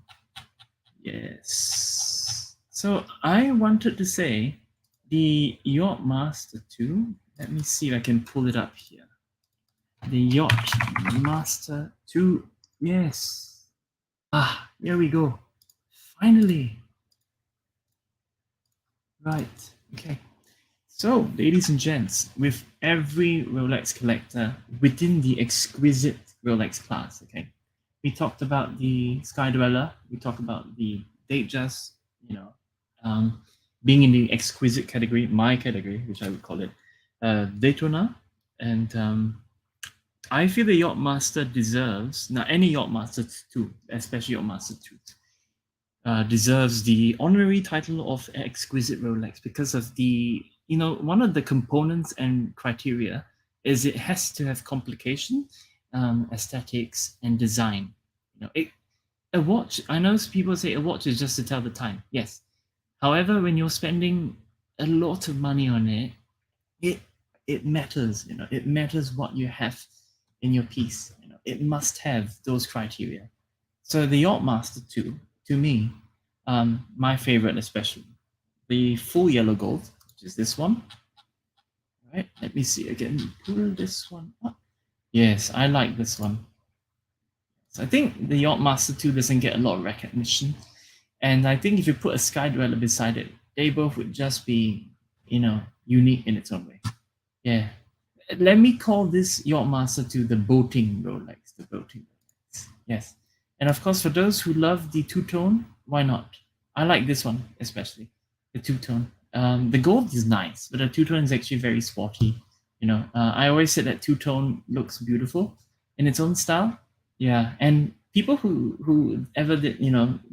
Yes. So I wanted to say the Yacht Master 2. Let me see if I can pull it up here. The Yacht Master 2. Yes. Here we go. Finally. Right. Okay. So, ladies and gents, with every Rolex collector within the exquisite Rolex class, okay, we talked about the Sky Dweller, we talked about the Datejust, being in the exquisite category, my category, which I would call it, Daytona, and I feel the Yacht Master deserves, now any Yacht Master 2, especially Yacht Master 2, deserves the honorary title of exquisite Rolex because of the, one of the components and criteria is it has to have complication, aesthetics, and design. A watch, I know people say a watch is just to tell the time. Yes. However, when you're spending a lot of money on it, it matters. It matters what you have in your piece. It must have those criteria. So the Yacht Master 2, to me, my favorite especially, the full yellow gold, which is this one. All right, let me see again. Pull this one up. Yes, I like this one. So I think the Yacht Master 2 doesn't get a lot of recognition. And I think if you put a Sky Dweller beside it, they both would just be, unique in its own way. Yeah. Let me call this Yacht Master 2 the boating Rolex. The boating Rolex. Yes. And of course, for those who love the two-tone, why not? I like this one, especially, the two-tone. The gold is nice, but the two-tone is actually very sporty. I always said that two-tone looks beautiful in its own style. Yeah, and people who ever did,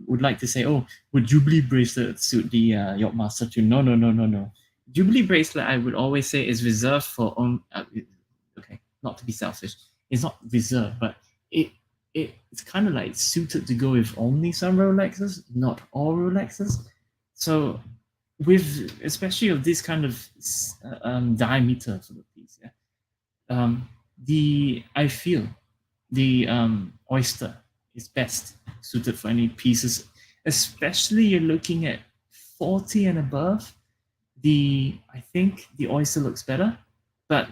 would like to say, oh, would Jubilee bracelet suit the Yacht Master 2? No. Jubilee bracelet, I would always say, is reserved for okay, not to be selfish. It's not reserved, but it's kind of like suited to go with only some Rolexes, not all Rolexes. So with especially of this kind of diameter for the piece, yeah, I feel the Oyster is best suited for any pieces, especially you're looking at 40 and above. I think the Oyster looks better, but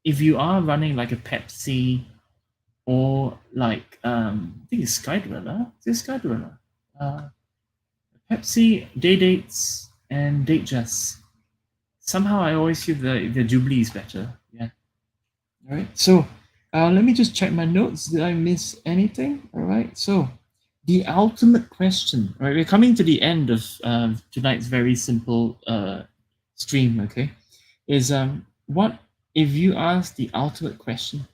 if you are running like a Pepsi or like I think it's Sky Dweller, is it Sky Dweller? Pepsi, Day Dates, and Datejust. Somehow I always feel the Jubilee is better. Yeah. All right. So let me just check my notes. Did I miss anything? All right. So the ultimate question. All right. We're coming to the end of tonight's very simple stream. Okay. Is what if you ask the ultimate question?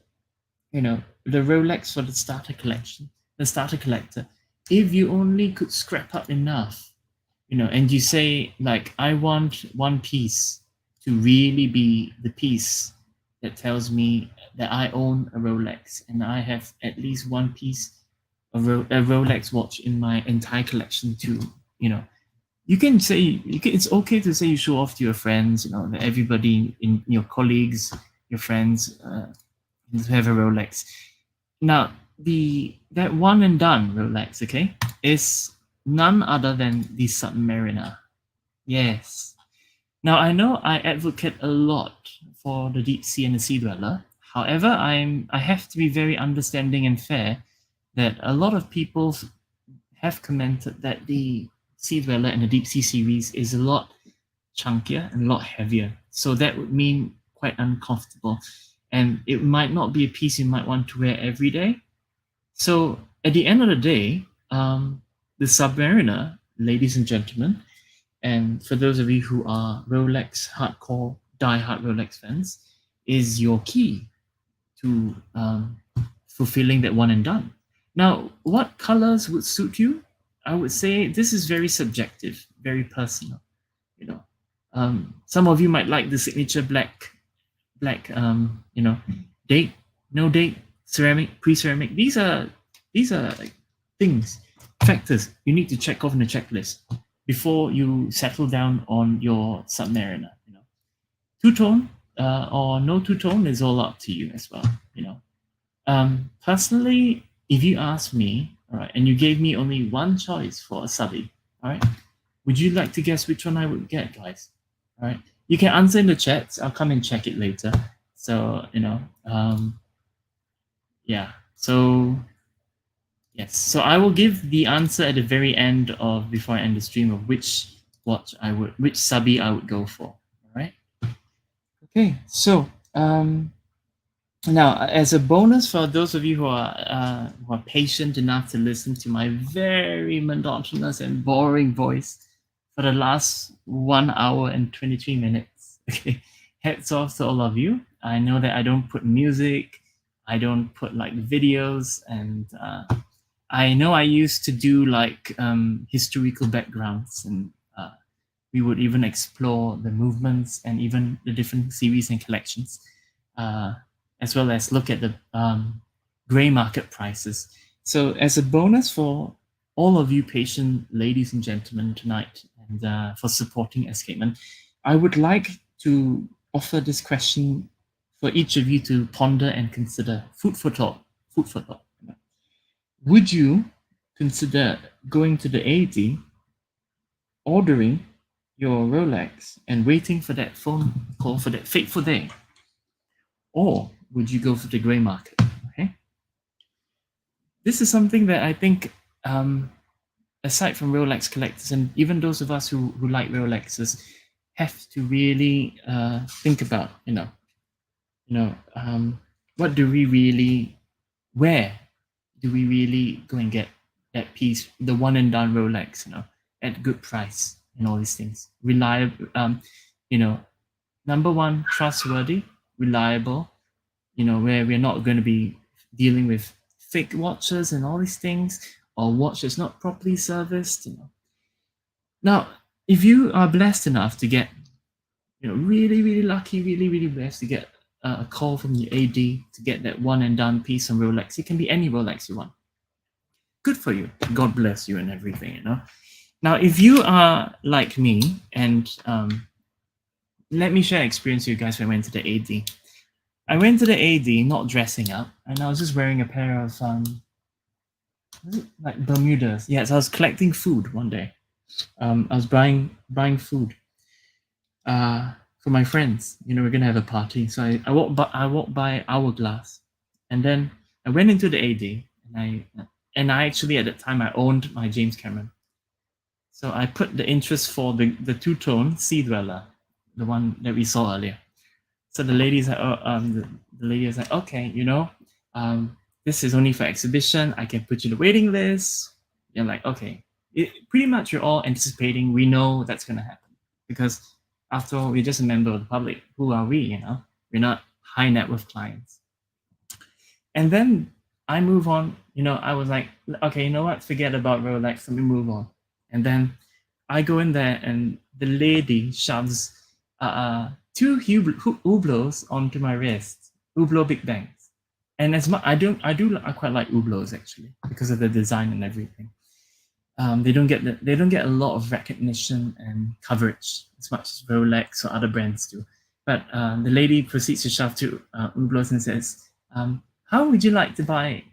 The Rolex for the starter collection, the starter collector. If you only could scrap up enough, and you say like, I want one piece to really be the piece that tells me that I own a Rolex and I have at least one piece of a Rolex watch in my entire collection to, you can say, it's okay to say you show off to your friends, that everybody in your colleagues, your friends, to have a Rolex. Now, that one and done Rolex, okay, is none other than the Submariner. Yes. Now, I know I advocate a lot for the Deep Sea and the Sea Dweller. However, I have to be very understanding and fair that a lot of people have commented that the Sea Dweller and the Deep Sea series is a lot chunkier and a lot heavier. So that would mean quite uncomfortable. And it might not be a piece you might want to wear every day. So at the end of the day, the Submariner, ladies and gentlemen, and for those of you who are Rolex hardcore, die-hard Rolex fans, is your key to fulfilling that one and done. Now, what colors would suit you? I would say this is very subjective, very personal. Some of you might like the signature black, date, no date, ceramic, pre-ceramic. These are like things, factors you need to check off in the checklist before you settle down on your Submariner. Two-tone or no two-tone is all up to you as well. Personally, if you ask me, all right, and you gave me only one choice for a subby, all right, would you like to guess which one I would get, guys? All right, you can answer in the chats. I'll come and check it later. So yeah. So yes. So I will give the answer at the very end of before I end the stream of which subby I would go for. All right. Okay. So now, as a bonus for those of you who are patient enough to listen to my very monotonous and boring voice for the last 1 hour and 23 minutes, okay, hats off to all of you. I know that I don't put music, I don't put like videos, and I know I used to do like historical backgrounds, and we would even explore the movements and even the different series and collections, as well as look at the gray market prices. So as a bonus for all of you patient ladies and gentlemen tonight, and for supporting Escapement, I would like to offer this question for each of you to ponder and consider. Food for thought. Food for thought. Would you consider going to the AD, ordering your Rolex, and waiting for that phone call for that fateful day? Or would you go for the gray market? Okay. This is something that I think, aside from Rolex collectors and even those of us who like Rolexes, have to really think about. What do we really, where do we really go and get that piece, the one and done Rolex, at good price and all these things, reliable, number one, trustworthy, reliable, where we're not going to be dealing with fake watches and all these things, or watches not properly serviced. Now, if you are blessed enough to get, really, really lucky, really, really blessed to get a call from the AD to get that one and done piece on Rolex, it can be any Rolex you want. Good for you. God bless you and everything, Now, if you are like me, and let me share an experience with you guys when I went to the AD. I went to the AD not dressing up, and I was just wearing a pair of like Bermudas. Yes, I was collecting food one day. I was buying food for my friends. You know, we're gonna have a party, so I walked by Hourglass, and then I went into the AD, and I actually at that time I owned my James Cameron. So I put the interest for the two-tone Sea Dweller, the one that we saw earlier. So the lady's like, the lady is like, okay, this is only for exhibition. I can put you in the waiting list. You're like, okay. Pretty much you're all anticipating. We know that's going to happen because after all, we're just a member of the public. Who are we, We're not high net worth clients. And then I move on. I was like, okay, you know what? Forget about Rolex. Let me move on. And then I go in there and the lady shoves two Hublots onto my wrist, Hublot Big Bangs. And as much I quite like Hublots actually because of the design and everything. They don't get a lot of recognition and coverage as much as Rolex or other brands do. But the lady proceeds to shove two Hublots and says, "How would you like to buy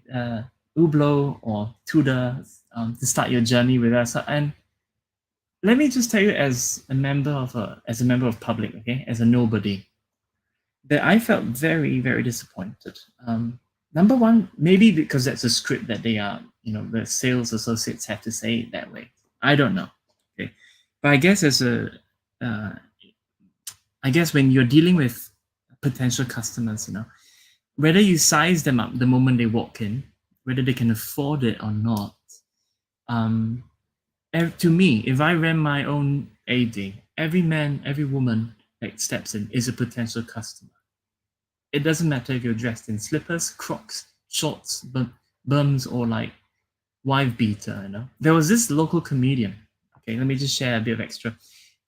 Hublot or Tudor to start your journey with us?" And let me just tell you, as a member of public, okay, as a nobody, that I felt very, very disappointed. Number one, maybe because that's a script that they are, the sales associates have to say it that way. I don't know. Okay, but I guess I guess when you're dealing with potential customers, whether you size them up the moment they walk in, whether they can afford it or not, to me, if I ran my own AD, every man, every woman that steps in is a potential customer. It doesn't matter if you're dressed in slippers, Crocs, shorts, bums, or like wife beater. There was this local comedian. Okay, let me just share a bit of extra.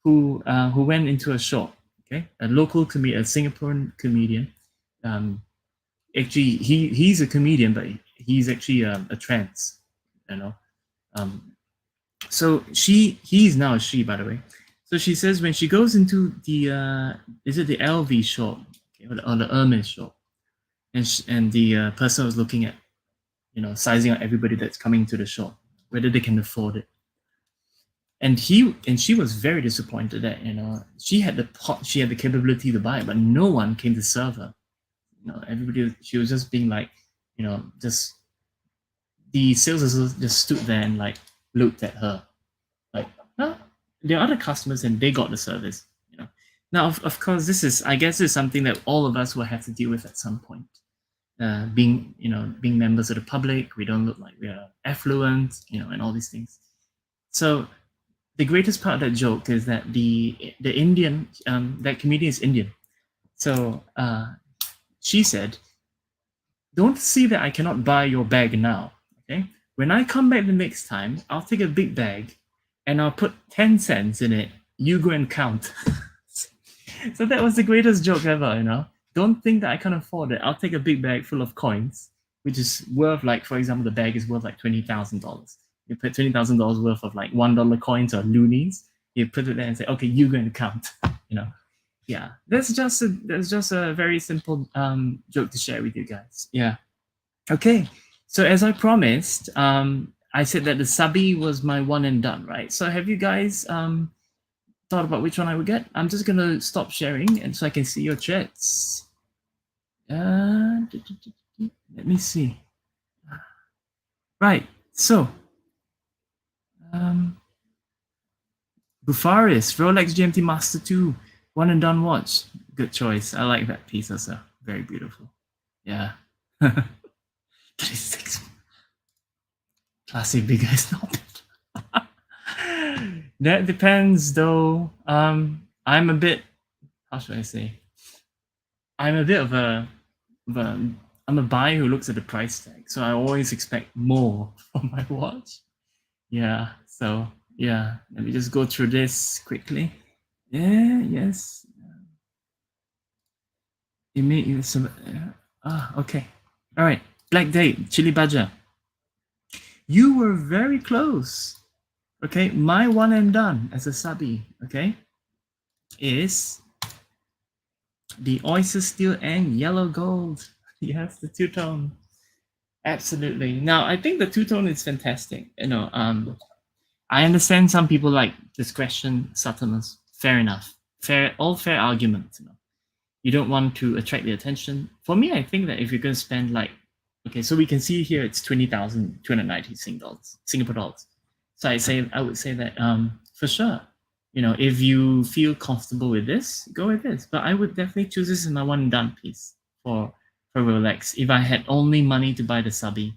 Who went into a shop. Okay, a local comedian, a Singaporean comedian. Actually, he's a comedian, but he's actually a trans. So he's now a she, by the way. So she says when she goes into the is it the LV shop, okay, or the Hermes shop, and the person was looking at, sizing out everybody that's coming to the shop, whether they can afford it. And she was very disappointed that she had the capability to buy it, but no one came to serve her. Everybody, she was just being like, just the sales assistant just stood there and like looked at her like, huh? There are other customers and they got the service. Now of course I guess this is something that all of us will have to deal with at some point. Being members of the public, we don't look like we are affluent, and all these things. So the greatest part of that joke is that the Indian, that comedian is Indian. So she said, "Don't see that I cannot buy your bag now. Okay, when I come back the next time, I'll take a big bag and I'll put 10 cents in it. You go and count." So that was the greatest joke ever. Don't think that I can afford it. I'll take a big bag full of coins, which is worth, like, for example, the bag is worth like $20,000. You put $20,000 worth of like $1 coins or loonies. You put it there and say, "Okay, you go and count." Yeah, that's just a very simple joke to share with you guys. Yeah. Okay. So as I promised, I said that the subby was my one and done, right? So have you guys thought about which one I would get? I'm just gonna stop sharing and so I can see your chats. Let me see. Right. So Bufaris, Rolex Gmt Master 2, one and done watch. Good choice. I like that piece also. Very beautiful. Yeah. 36. Classic big eyes, not that depends though. I'm a bit, how should I say? I'm a bit of I'm a buyer who looks at the price tag, so I always expect more from my watch. Yeah, so yeah, let me just go through this quickly. Yeah, yes. It made you some. Okay. All right. Black Date, Chili Badger. You were very close. Okay, my one and done as a subby, okay, is the Oyster Steel and Yellow Gold. Yes, the two-tone. Absolutely. Now, I think the two-tone is fantastic. I understand some people like discretion, subtleness. Fair enough. All fair arguments. You don't want to attract the attention. For me, I think that if you're going to spend like, okay, so we can see here it's 20,290 Singapore dollars. So I would say that for sure, if you feel comfortable with this, go with this. But I would definitely choose this as my one and done piece for Rolex. If I had only money to buy the subby,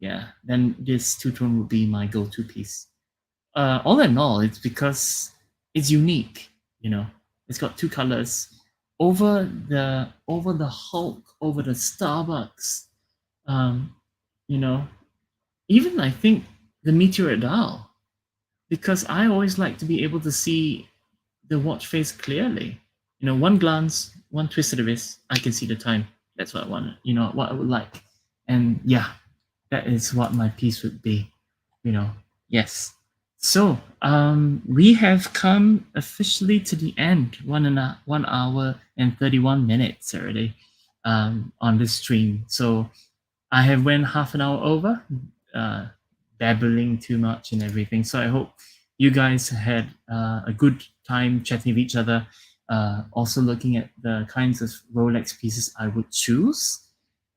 yeah, then this two-tone would be my go-to piece. All in all, it's because it's unique. It's got two colors over the Hulk, over the Starbucks. Um, you know, even I think the meteor dial, because I always like to be able to see the watch face clearly. One glance, one twist of the wrist, I can see the time. That's what I want. What I would like, and yeah, that is what my piece would be. Yes. So we have come officially to the end. 1 hour and 31 minutes already on this stream. So I have went half an hour over, babbling too much and everything. So I hope you guys had a good time chatting with each other. Also looking at the kinds of Rolex pieces I would choose.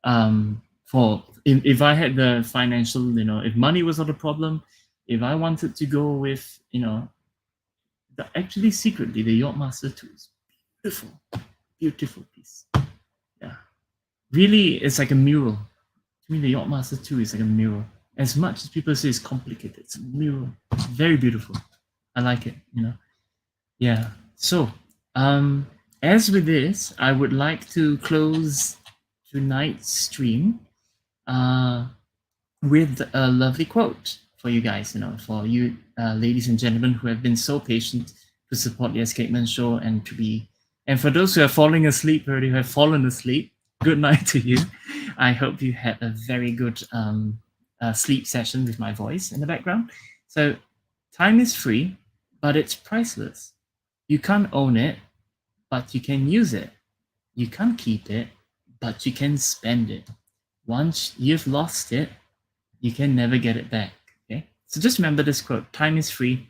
If I had the financial, if money was not a problem, if I wanted to go with, actually secretly the Yacht Master 2 is beautiful, beautiful piece. Yeah, really, it's like a mural. To me, the Yacht Master 2 is like a mural. As much as people say it's complicated, it's a mural. It's very beautiful. I like it. Yeah. So, as with this, I would like to close tonight's stream with a lovely quote for you guys, for you ladies and gentlemen who have been so patient to support the Escapement Show and for those who are falling asleep already, who have fallen asleep, good night to you. I hope you had a very good sleep session with my voice in the background. So time is free, but it's priceless. You can't own it, but you can use it. You can't keep it, but you can spend it. Once you've lost it, you can never get it back. Okay? So just remember this quote: time is free,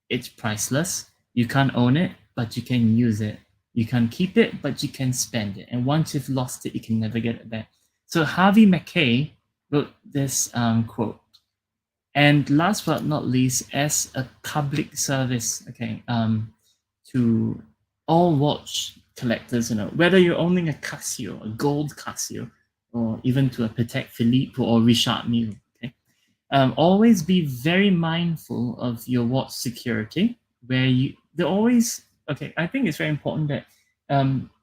it's priceless. You can't own it, but you can use it. You can't keep it, but you can spend it. And once you've lost it, you can never get it back. So Harvey Mackay wrote this quote. And last but not least, as a public service, okay, to all watch collectors, whether you're owning a Casio, a gold Casio, or even to a Patek Philippe or Richard Mille, okay, always be very mindful of your watch security. I think it's very important that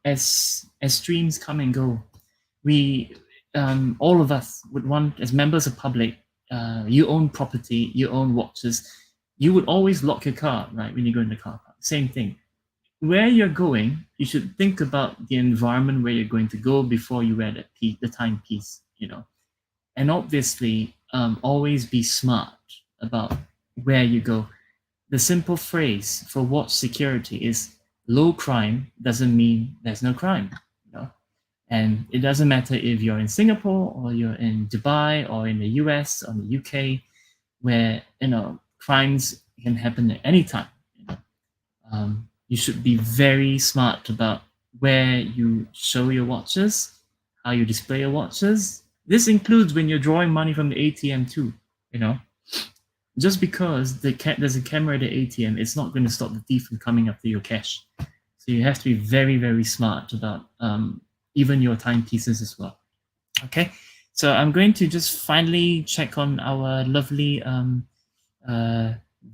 as streams come and go, we all of us would want, as members of public, you own property, you own watches, you would always lock your car, right, when you go in the car park. Same thing. Where you're going, you should think about the environment where you're going to go before you wear the timepiece, And obviously, always be smart about where you go. The simple phrase for watch security is low crime doesn't mean there's no crime, And it doesn't matter if you're in Singapore or you're in Dubai or in the US or the UK, where crimes can happen at any time. You should be very smart about where you show your watches, how you display your watches. This includes when you're drawing money from the ATM too. Just because there's a camera at the ATM, it's not going to stop the thief from coming after your cash. So you have to be very, very smart about even your timepieces as well. Okay, so I'm going to just finally check on our lovely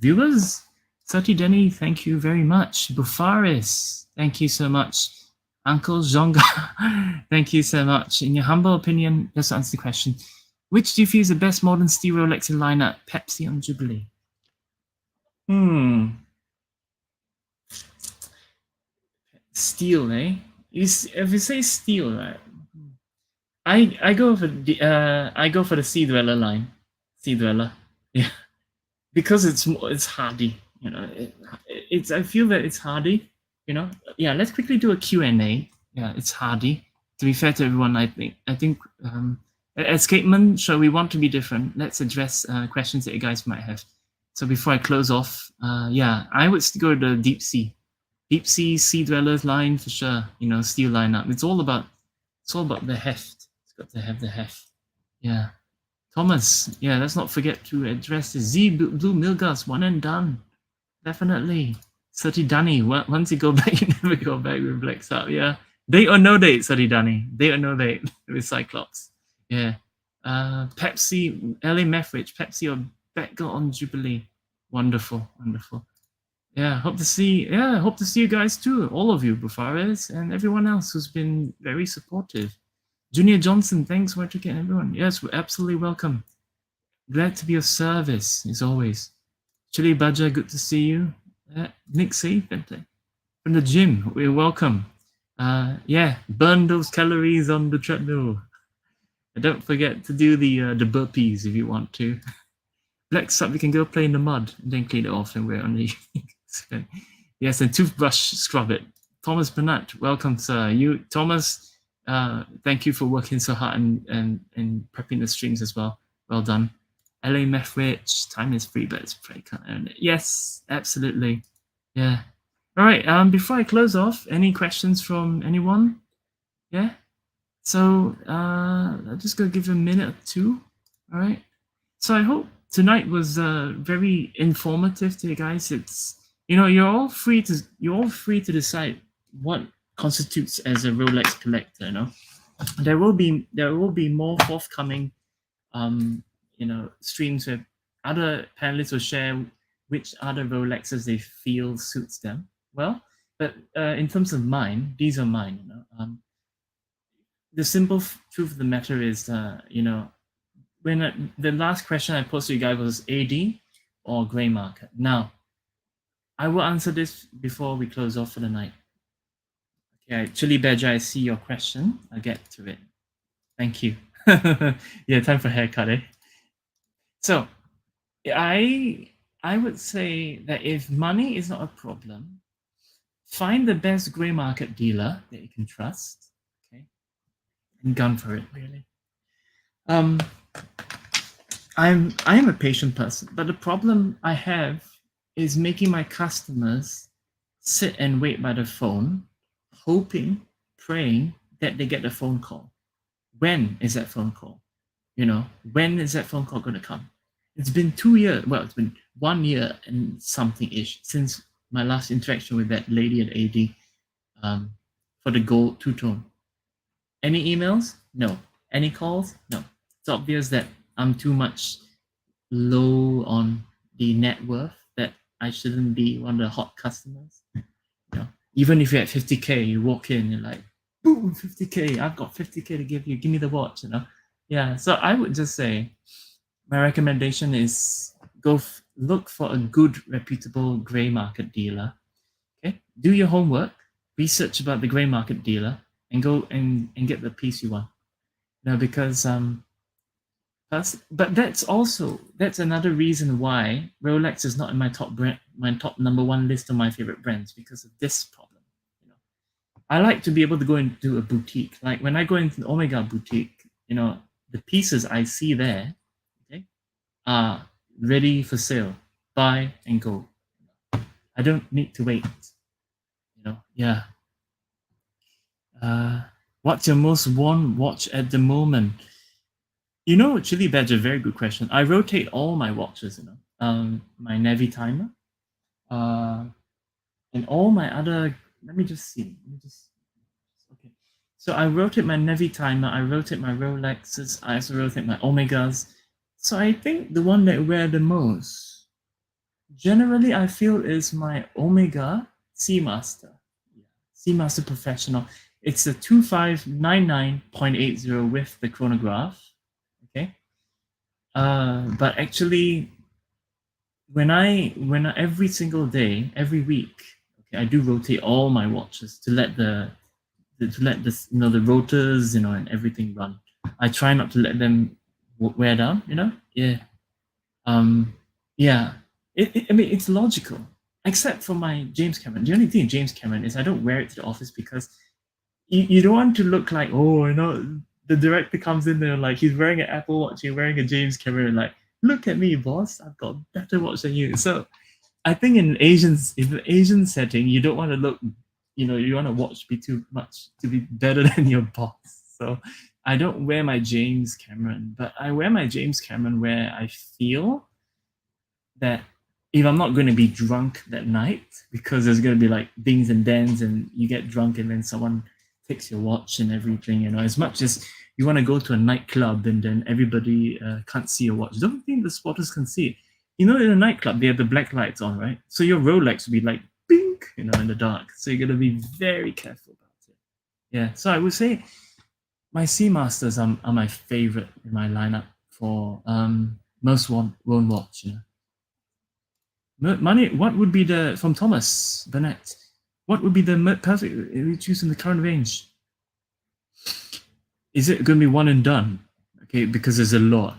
viewers. Sati Denny, thank you very much. Bufaris, thank you so much. Uncle Zonga, thank you so much. In your humble opinion, just to answer the question, which do you feel is the best modern steel Rolex in lineup? Pepsi on Jubilee. Steel, eh? If you say steel, right? I go for the Sea Dweller line. Sea Dweller, yeah. because it's hardy. You know, it's I feel that it's hardy. You know, yeah. Let's quickly do a Q&A. Yeah, it's hardy. To be fair to everyone, I think escapement. So we want to be different. Let's address questions that you guys might have. So before I close off, yeah, I would go to the deep sea sea dwellers line for sure. You know, steel lineup. It's all about the heft. It's got to have the heft. Yeah. Thomas, yeah, let's not forget to address the Blue Milgas, one and done. Definitely. Sati Dani, once you go back, you never go back with Black Sub. Yeah. Date or no date, Sati Dani. Date or no date with Cyclops. Yeah. Pepsi, LA Methridge, Pepsi or Batgirl on Jubilee. Wonderful, wonderful. Yeah, hope to see you guys too, all of you, Bufares, and everyone else who's been very supportive. Junior Johnson, thanks for getting everyone. Yes, we're absolutely welcome. Glad to be of service, as always. Chili Badger, good to see you. Nick C, from the gym, we're welcome. Yeah, burn those calories on the treadmill. And don't forget to do the burpees if you want to. Black Sub, we can go play in the mud and then clean it off and wear on the yes, and toothbrush, scrub it. Thomas Bernat, welcome, sir. You, Thomas, thank you for working so hard and prepping the streams as well. Well done. LA Methridge, time is free, but it's pretty can't earn it. Yes, absolutely. Yeah. All right. Before I close off, any questions from anyone? Yeah. So I'm just gonna give you a minute or two. All right. So I hope tonight was very informative to you guys. It's you're all free to decide what constitutes as a Rolex collector. You know, there will be more forthcoming streams where other panelists will share which other Rolexes they feel suits them well. But in terms of mine, these are mine. You know, the simple truth of the matter is, when the last question I posed to you guys was AD or gray market. Now, I will answer this before we close off for the night. Okay, Chili Badger, I see your question. I'll get to it. Thank you. Yeah, time for haircut, eh? So, I would say that if money is not a problem, find the best gray market dealer that you can trust, okay, and gun for it, really. I am a patient person, but the problem I have is making my customers sit and wait by the phone, hoping, praying that they get a phone call. When is that phone call? When is that phone call going to come? It's been 2 years. Well, it's been 1 year and something-ish since my last interaction with that lady at AD for the gold two-tone. Any emails? No. Any calls? No. It's obvious that I'm too much low on the net worth that I shouldn't be one of the hot customers. Even if you're at 50K, you walk in, you're like, boom, 50K, I've got 50K to give you, give me the watch, Yeah, so I would just say my recommendation is go look for a good, reputable gray market dealer. Okay, do your homework, research about the gray market dealer, and go and get the piece you want. Because but that's another reason why Rolex is not in my top brand, my top number one list of my favorite brands, because of this problem. I like to be able to go into a boutique. Like when I go into the Omega boutique, the pieces I see there, okay, are ready for sale. Buy and go. I don't need to wait. Yeah. What's your most worn watch at the moment? Chili Badger, very good question. I rotate all my watches, my Navy timer, and all my other. Let me just see. Okay. So I rotate my Navy timer. I rotate my Rolexes. I also rotate my Omegas. So I think the one that I wear the most, generally, I feel is my Omega Seamaster. Seamaster Professional. It's a 2599.80 with the chronograph. Okay. But actually, when I every single day, every week, okay, I do rotate all my watches to let the rotors, and everything run. I try not to let them wear down, Yeah. Yeah. I mean, it's logical, except for my James Cameron. The only thing in James Cameron is I don't wear it to the office because you don't want to look like, oh, the director comes in there like he's wearing an Apple Watch, you're wearing a James Cameron, like, look at me, boss, I've got a better watch than you. So I think in an Asian setting, you don't want to look, you want to watch be too much to be better than your boss. So I don't wear my James Cameron, but I wear my James Cameron where I feel that if I'm not going to be drunk that night, because there's going to be like dings and dents and you get drunk and then someone takes your watch and everything, as much as you want to go to a nightclub and then everybody can't see your watch, don't think the spotters can see it. In a nightclub, they have the black lights on, right? So your Rolex will be like pink, in the dark. So you're going to be very careful about it. Yeah, so I would say my Seamasters are my favorite in my lineup for most won't watch. Money, what would be from Thomas Burnett? What would be the perfect we choose in the current range? Is it going to be one and done? Okay, because there's a lot,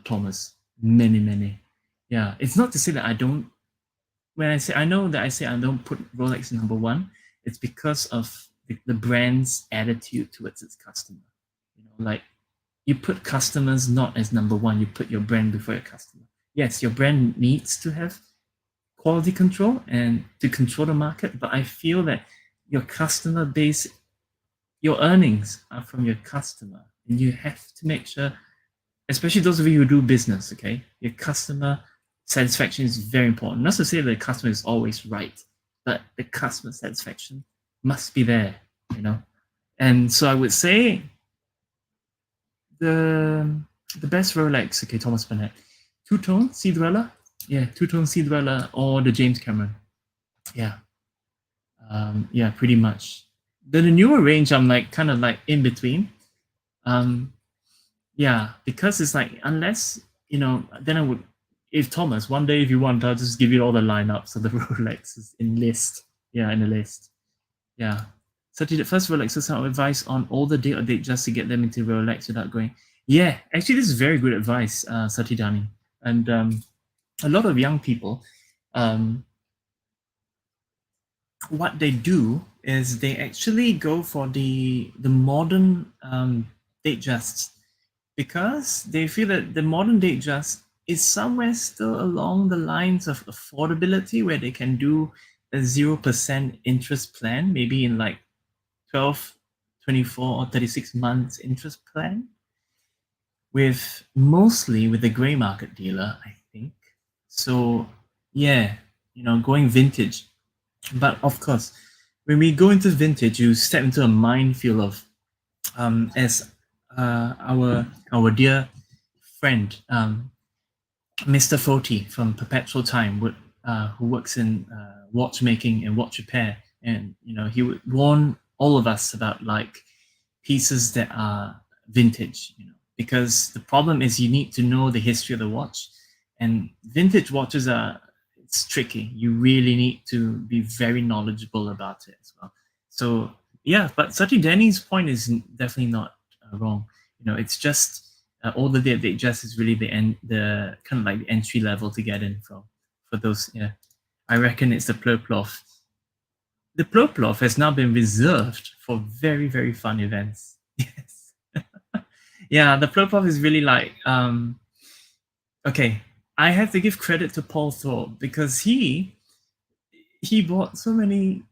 Thomas, many. Yeah, it's not to say that I don't. When I say I don't put Rolex number one, it's because of the brand's attitude towards its customer. Like you put customers not as number one, you put your brand before your customer. Yes, your brand needs to have quality control and to control the market, but I feel that your customer base, your earnings are from your customer, and you have to make sure, especially those of you who do business, okay, your customer satisfaction is very important. Not to say that the customer is always right, but the customer satisfaction must be there, And so I would say the best Rolex, okay, Thomas Burnett, two-tone Sea Dweller, two-tone Sea Dweller, or the James Cameron, pretty much. The newer range, I'm kind of in between, because it's like unless then I would, if Thomas, one day if you want, I'll just give you all the lineups of the Rolexes in list, in the list, So the first Rolexes, some advice on all the date just to get them into Rolex without going. Yeah, actually, this is very good advice, Satidani. And a lot of young people, what they do is they actually go for the modern Datejusts because they feel that the modern Datejust is somewhere still along the lines of affordability where they can do a 0% interest plan, maybe in like 12, 24 or 36 months interest plan, mostly with the gray market dealer, I think. So going vintage. But of course, when we go into vintage, you step into a minefield of as our dear friend Mr. Foti from Perpetual Time who works in watchmaking and watch repair, and he would warn all of us about like pieces that are vintage, because the problem is you need to know the history of the watch, and vintage watches it's tricky. You really need to be very knowledgeable about it as well. So but Sati Danny's point is definitely not wrong. It's just all the Datejust is really the kind of like the entry level to get in for those. I reckon it's the Ploplof. The Ploplof has now been reserved for very, very fun events. Yes. The Ploplof is really like okay. I have to give credit to Paul Thorpe because he bought so many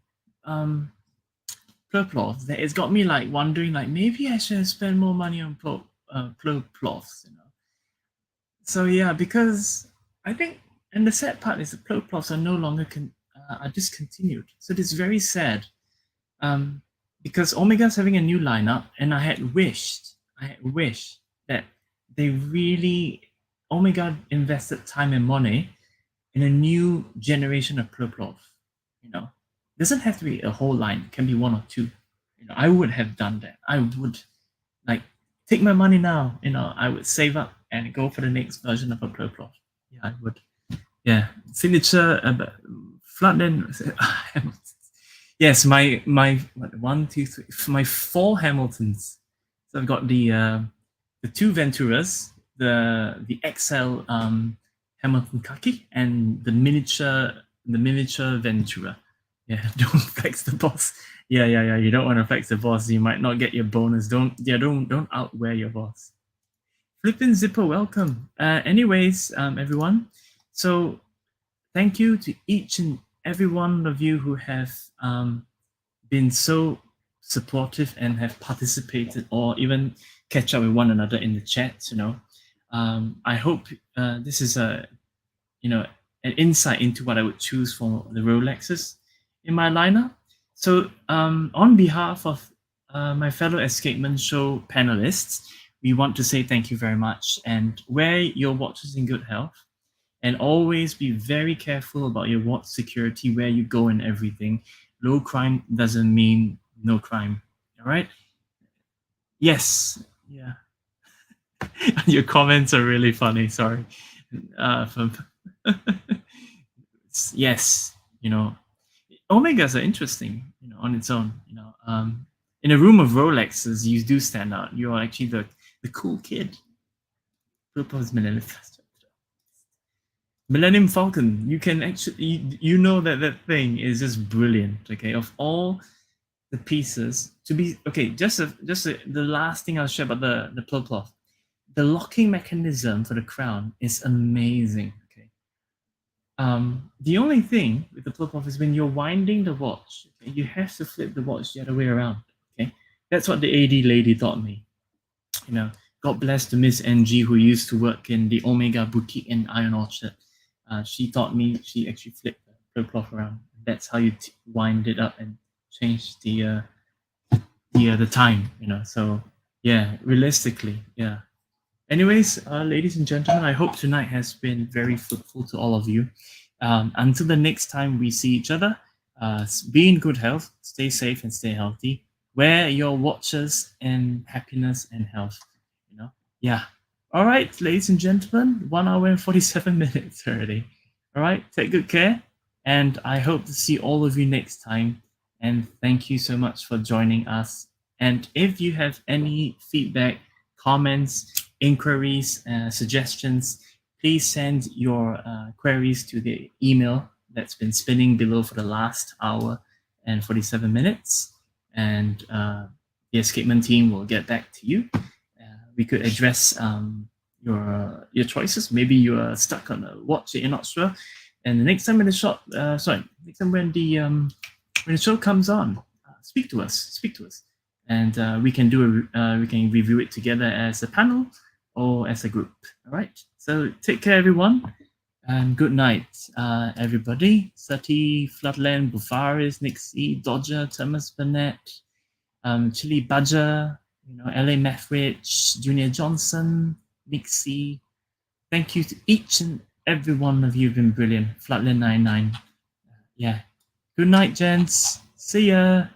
Ploplofs that it's got me like wondering like maybe I should have spent more money on Ploplofs, So because I think, and the sad part is the Ploplofs are no longer are discontinued. So it's very sad. Because Omega's having a new lineup, and I had wished that they really Omega invested time and money in a new generation of Ploplof. Doesn't have to be a whole line; it can be one or two. I would have done that. I would like take my money now. I would save up and go for the next version of a Ploplof. I would. Signature Flatland. Yes, my 1, 2, 3, my 4 Hamiltons. So I've got the 2 Venturas, the XL Hamilton Kaki, and the miniature Ventura. Yeah, don't flex the boss. Yeah. You don't want to flex the boss. You might not get your bonus. Don't outwear your boss. Flippin' Zipper, welcome. Anyways, everyone. So thank you to each and every one of you who have been so supportive and have participated or even catch up with one another in the chat. I hope this is an insight into what I would choose for the Rolexes in my lineup. So on behalf of my fellow Escapement Show panelists, we want to say thank you very much and wear your watches in good health. And always be very careful about your watch security, where you go and everything. Low crime doesn't mean no crime. All right? Yes. Yeah. Your comments are really funny. Sorry. Yes. Omegas are interesting, on its own. In a room of Rolexes, you do stand out. You are actually the cool kid. Millennium Falcon, you can actually, that thing is just brilliant. Okay, of all the pieces to be the last thing I'll share about the Ploplof. The locking mechanism for the crown is amazing. Okay, the only thing with the Ploplof is when you're winding the watch, okay, you have to flip the watch the other way around. Okay, that's what the AD lady taught me. God bless the Miss NG who used to work in the Omega boutique in Iron Orchard. She taught me. She actually flipped the cloth around. That's how you wind it up and change the time. So yeah, realistically, yeah. Anyways, ladies and gentlemen, I hope tonight has been very fruitful to all of you. Until the next time we see each other, be in good health, stay safe and stay healthy. Wear your watches in happiness and health. Yeah. All right, ladies and gentlemen, 1 hour and 47 minutes already. All right, take good care. And I hope to see all of you next time. And thank you so much for joining us. And if you have any feedback, comments, inquiries, suggestions, please send your queries to the email that's been spinning below for the last hour and 47 minutes. And the Escapement team will get back to you. We could address your choices. Maybe you are stuck on a watch that you're not sure. And the next time when the show comes on, speak to us, and we can review it together as a panel or as a group. All right. So take care, everyone, and good night, everybody. Sati, Floodland, Bufaris, Nixie, Dodger, Thomas Burnett, Chili Badger, LA Methridge, Junior Johnson, Nixie. Thank you to each and every one of you. You've been brilliant. Flatland 99. Yeah. Good night, gents. See ya.